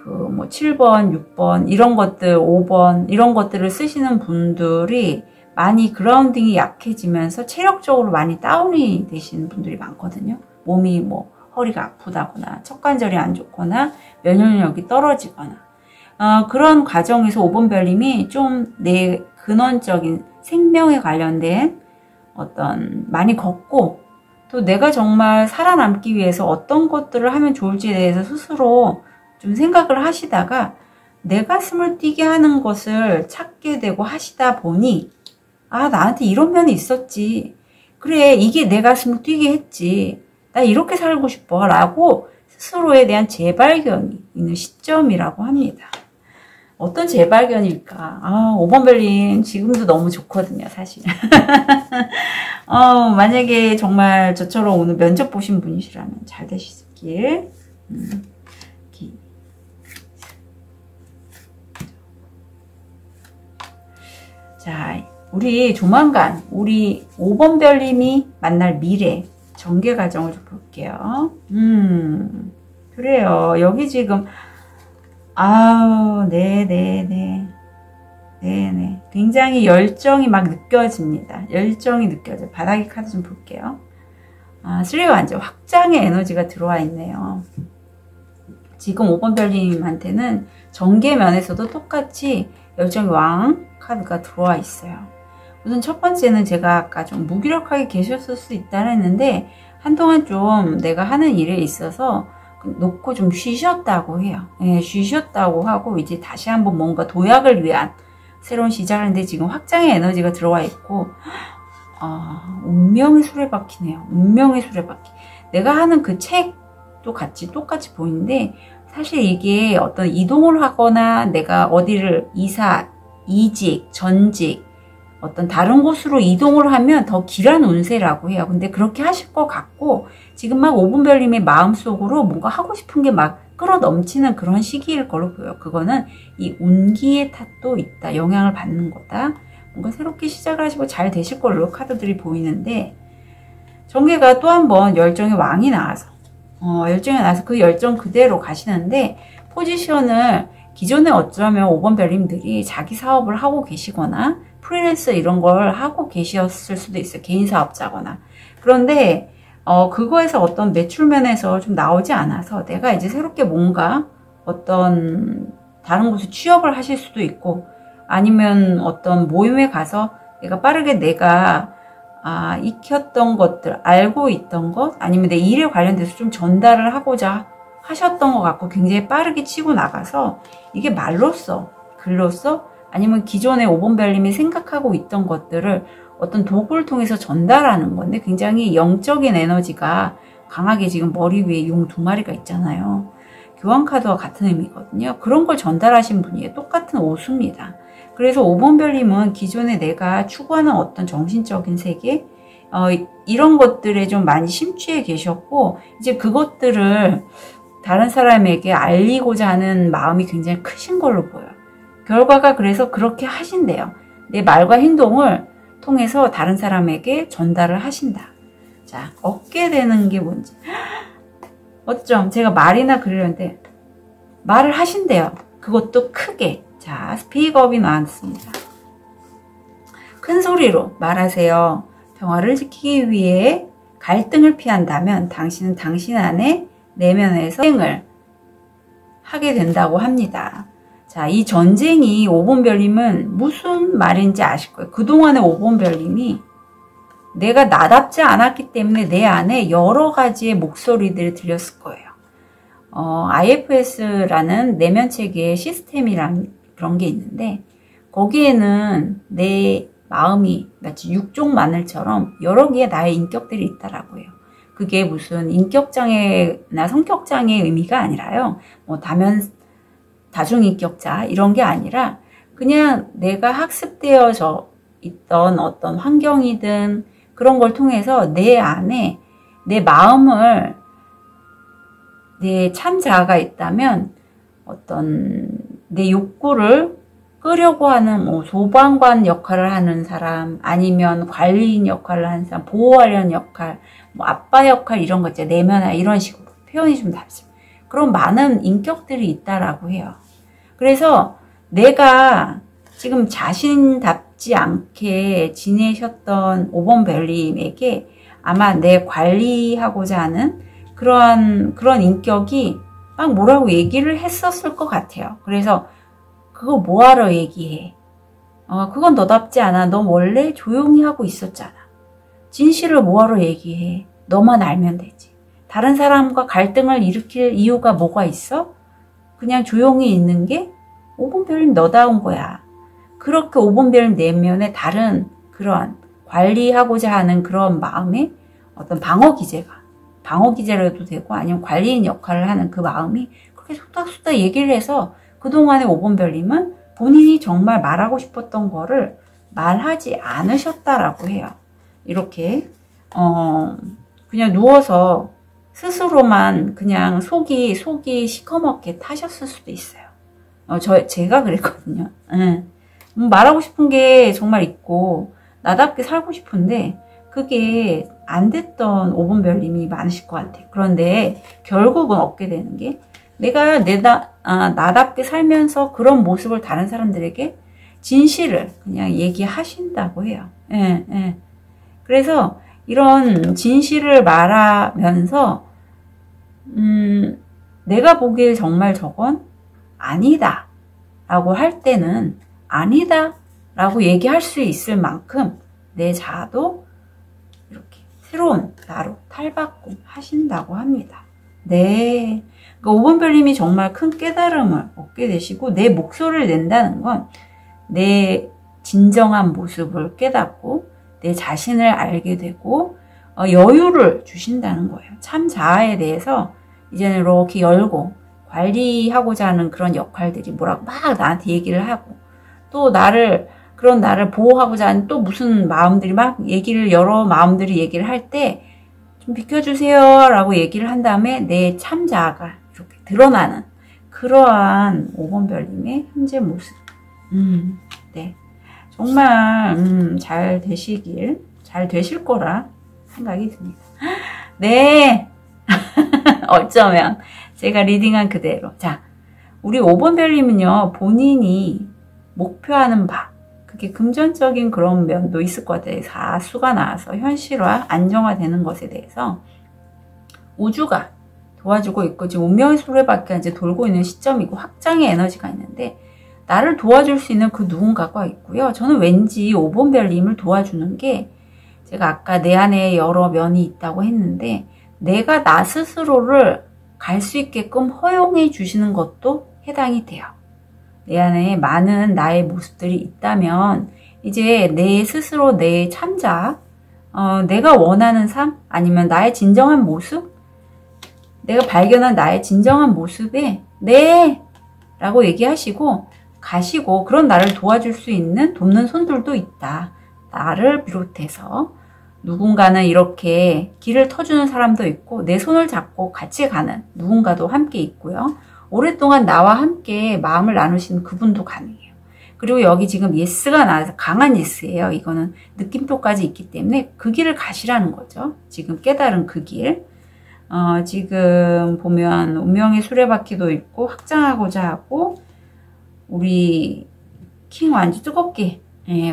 [SPEAKER 1] 7번, 6번 이런 것들, 5번 이런 것들을 쓰시는 분들이 많이 그라운딩이 약해지면서 체력적으로 많이 다운이 되시는 분들이 많거든요. 몸이 허리가 아프다거나 척관절이 안 좋거나 면역력이 떨어지거나 그런 과정에서 5번 별님이 좀 내 근원적인 생명에 관련된 어떤 많이 걷고 또 내가 정말 살아남기 위해서 어떤 것들을 하면 좋을지에 대해서 스스로 좀 생각을 하시다가 내 가슴을 뛰게 하는 것을 찾게 되고 하시다 보니 아, 나한테 이런 면이 있었지. 그래, 이게 내 가슴을 뛰게 했지. 나 이렇게 살고 싶어 라고 스스로에 대한 재발견이 있는 시점이라고 합니다. 어떤 재발견일까? 아, 5번 별님 지금도 너무 좋거든요, 사실. 만약에 정말 저처럼 오늘 면접 보신 분이시라면 잘 되시길. 자, 우리 조만간 우리 5번 별님이 만날 미래 전개 과정을 좀 볼게요. 그래요. 여기 지금 네네네. 굉장히 열정이 막 느껴집니다. 열정이 느껴져요. 바닥의 카드 좀 볼게요. 3완전 확장의 에너지가 들어와 있네요. 지금 5번 별님한테는 전개면에서도 똑같이 열정의 왕 카드가 들어와 있어요. 우선 첫 번째는 제가 아까 좀 무기력하게 계셨을 수 있다 했는데 한동안 좀 내가 하는 일에 있어서 놓고 좀 쉬셨다고 해요. 네, 쉬셨다고 하고 이제 다시 한번 뭔가 도약을 위한 새로운 시작을 했는데 지금 확장의 에너지가 들어와 있고 운명의 수레바퀴네요. 운명의 수레바퀴. 내가 하는 그 책도 똑같이 보이는데 사실 이게 어떤 이동을 하거나 내가 어디를 이사, 이직, 전직 어떤 다른 곳으로 이동을 하면 더 길한 운세라고 해요. 근데 그렇게 하실 것 같고 지금 막 5분 별님의 마음속으로 뭔가 하고 싶은 게 막 끌어 넘치는 그런 시기일 걸로 보여요. 그거는 이 운기의 탓도 있다. 영향을 받는 거다. 뭔가 새롭게 시작을 하시고 잘 되실 걸로 카드들이 보이는데 전개가 또 한 번 열정의 왕이 나와서 열정이 나와서 그 열정 그대로 가시는데 포지션을 기존에 어쩌면 5번 별님들이 자기 사업을 하고 계시거나 프리랜서 이런 걸 하고 계셨을 수도 있어요. 개인 사업자거나. 그런데 그거에서 어떤 매출면에서 좀 나오지 않아서 내가 이제 새롭게 뭔가 어떤 다른 곳에 취업을 하실 수도 있고 아니면 어떤 모임에 가서 내가 익혔던 것들, 알고 있던 것 아니면 내 일에 관련돼서 좀 전달을 하고자 하셨던 것 같고 굉장히 빠르게 치고 나가서 이게 말로써, 글로써 아니면 기존의 5번 별님이 생각하고 있던 것들을 어떤 도구를 통해서 전달하는 건데 굉장히 영적인 에너지가 강하게 지금 머리 위에 용 2마리가 있잖아요. 교환카드와 같은 의미거든요. 그런 걸 전달하신 분이에요. 똑같은 오수입니다. 그래서 5번 별님은 기존에 내가 추구하는 어떤 정신적인 세계 이런 것들에 좀 많이 심취해 계셨고 이제 그것들을 다른 사람에게 알리고자 하는 마음이 굉장히 크신 걸로 보여요. 결과가 그래서 그렇게 하신대요. 내 말과 행동을 통해서 다른 사람에게 전달을 하신다. 자, 얻게 되는 게 뭔지. 어쩜 제가 말이나 그러는데 말을 하신대요. 그것도 크게. 자, 스피크업이 나왔습니다. 큰 소리로 말하세요. 평화를 지키기 위해 갈등을 피한다면 당신은 당신 안에 내면에서 전쟁을 하게 된다고 합니다. 자, 이 전쟁이 5번 별님은 무슨 말인지 아실 거예요. 그동안의 5번 별님이 내가 나답지 않았기 때문에 내 안에 여러 가지의 목소리들이 들렸을 거예요. IFS라는 내면체계의 시스템이란 그런 게 있는데 거기에는 내 마음이 마치 육종 마늘처럼 여러 개의 나의 인격들이 있다라고 해요. 그게 무슨 인격장애나 성격장애의 의미가 아니라요. 뭐 다중인격자 이런 게 아니라 그냥 내가 학습되어져 있던 어떤 환경이든 그런 걸 통해서 내 안에 내 마음을 내 참 자아가 있다면 어떤 내 욕구를 끄려고 하는 뭐 소방관 역할을 하는 사람 아니면 관리인 역할을 하는 사람 보호하려는 역할 뭐 아빠 역할 이런 거 있죠. 내면화 이런 식으로 표현이 좀 다르죠. 그런 많은 인격들이 있다라고 해요. 그래서 내가 지금 자신답지 않게 지내셨던 5번 별님에게 아마 내 관리하고자 하는 그런 인격이 막 뭐라고 얘기를 했었을 것 같아요. 그래서 그거 뭐하러 얘기해? 그건 너답지 않아. 너 원래 조용히 하고 있었잖아. 진실을 뭐하러 얘기해. 너만 알면 되지. 다른 사람과 갈등을 일으킬 이유가 뭐가 있어? 그냥 조용히 있는 게 5번 별님 너다운 거야. 그렇게 5번 별님 내면에 다른 그런 관리하고자 하는 그런 마음의 어떤 방어 기제라도 되고 아니면 관리인 역할을 하는 그 마음이 그렇게 속닥속닥 얘기를 해서 그동안의 5번 별님은 본인이 정말 말하고 싶었던 거를 말하지 않으셨다라고 해요. 이렇게 그냥 누워서 스스로만 그냥 속이 시커멓게 타셨을 수도 있어요. 제가 그랬거든요. 말하고 싶은 게 정말 있고 나답게 살고 싶은데 그게 안 됐던 5번 별님이 많으실 것 같아요. 그런데 결국은 얻게 되는 게 내가 나답게 살면서 그런 모습을 다른 사람들에게 진실을 그냥 얘기하신다고 해요. 그래서 이런 진실을 말하면서 내가 보기에 정말 저건 아니다 라고 할 때는 아니다 라고 얘기할 수 있을 만큼 내 자아도 이렇게 새로운 나로 탈바꿈 하신다고 합니다. 네. 그러니까 5번 별님이 정말 큰 깨달음을 얻게 되시고 내 목소리를 낸다는 건 내 진정한 모습을 깨닫고 내 자신을 알게 되고 여유를 주신다는 거예요. 참 자아에 대해서 이제는 이렇게 열고 관리하고자 하는 그런 역할들이 뭐라고 막 나한테 얘기를 하고 또 그런 나를 보호하고자 하는 또 무슨 마음들이 막 여러 마음들이 얘기를 할 때 좀 비켜주세요 라고 얘기를 한 다음에 내 참 자아가 이렇게 드러나는 그러한 5번 별님의 현재 모습. 네. 정말 잘 되실 거라 생각이 듭니다. 네. 어쩌면 제가 리딩한 그대로. 자, 우리 5번 별님은요, 본인이 목표하는 바, 그게 금전적인 그런 면도 있을 것 같아요. 사수가 나와서 현실화, 안정화되는 것에 대해서 우주가 도와주고 있고, 지금 운명의 수레바퀴가 이제 돌고 있는 시점이고, 확장의 에너지가 있는데, 나를 도와줄 수 있는 그 누군가가 있고요. 저는 왠지 5번 별님을 도와주는 게, 제가 아까 내 안에 여러 면이 있다고 했는데, 내가 나 스스로를 갈 수 있게끔 허용해 주시는 것도 해당이 돼요. 내 안에 많은 나의 모습들이 있다면 이제 내 스스로 내 참자, 내가 원하는 삶 아니면 나의 진정한 모습, 내가 발견한 나의 진정한 모습에 네 라고 얘기하시고 가시고 그런 나를 도와줄 수 있는 돕는 손들도 있다. 나를 비롯해서 누군가는 이렇게 길을 터주는 사람도 있고 내 손을 잡고 같이 가는 누군가도 함께 있고요. 오랫동안 나와 함께 마음을 나누시는 그분도 가능해요. 그리고 여기 지금 예스가 나와서 강한 예스예요. 이거는 느낌표까지 있기 때문에 그 길을 가시라는 거죠. 지금 깨달은 그 길. 지금 보면 운명의 수레바퀴도 있고 확장하고자 하고 우리 킹 완주 뜨겁게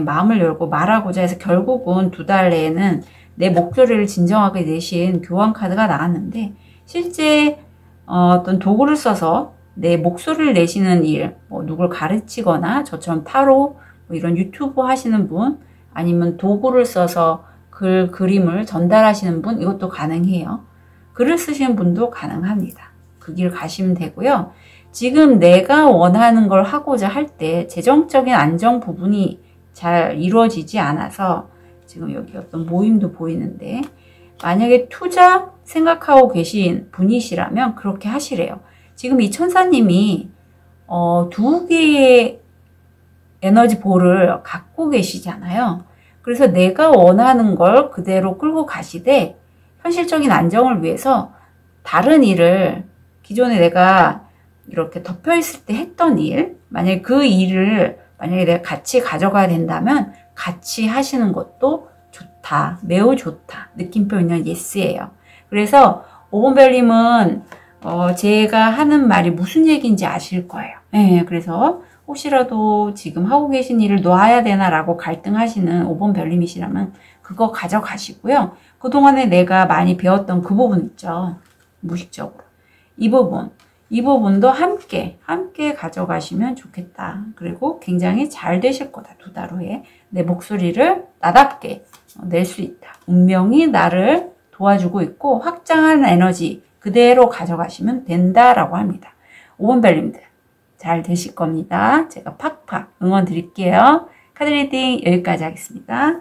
[SPEAKER 1] 마음을 열고 말하고자 해서 결국은 2달 내에는 내 목소리를 진정하게 내신 교환 카드가 나왔는데 실제 어떤 도구를 써서 내 목소리를 내시는 일, 뭐 누굴 가르치거나 저처럼 타로 뭐 이런 유튜브 하시는 분 아니면 도구를 써서 그림을 전달하시는 분 이것도 가능해요. 글을 쓰시는 분도 가능합니다. 그 길 가시면 되고요. 지금 내가 원하는 걸 하고자 할 때 재정적인 안정 부분이 잘 이루어지지 않아서 지금 여기 어떤 모임도 보이는데 만약에 투자 생각하고 계신 분이시라면 그렇게 하시래요. 지금 이 천사님이 2개의 에너지 볼을 갖고 계시잖아요. 그래서 내가 원하는 걸 그대로 끌고 가시되 현실적인 안정을 위해서 다른 일을 기존에 내가 이렇게 덮여 있을 때 했던 일, 만약에 그 일을 만약에 내가 같이 가져가야 된다면 같이 하시는 것도 좋다. 매우 좋다. 느낌표 있는 예스예요. 그래서 5번 별님은 제가 하는 말이 무슨 얘기인지 아실 거예요. 네, 그래서 혹시라도 지금 하고 계신 일을 놓아야 되나라고 갈등하시는 5번 별님이시라면 그거 가져가시고요. 그동안에 내가 많이 배웠던 그 부분 있죠. 무의식적으로. 이 부분. 이 부분도 함께 가져가시면 좋겠다. 그리고 굉장히 잘 되실 거다. 2달 후에 내 목소리를 나답게 낼 수 있다. 운명이 나를 도와주고 있고 확장한 에너지 그대로 가져가시면 된다라고 합니다. 5번 별님들 잘 되실 겁니다. 제가 팍팍 응원 드릴게요. 카드 리딩 여기까지 하겠습니다.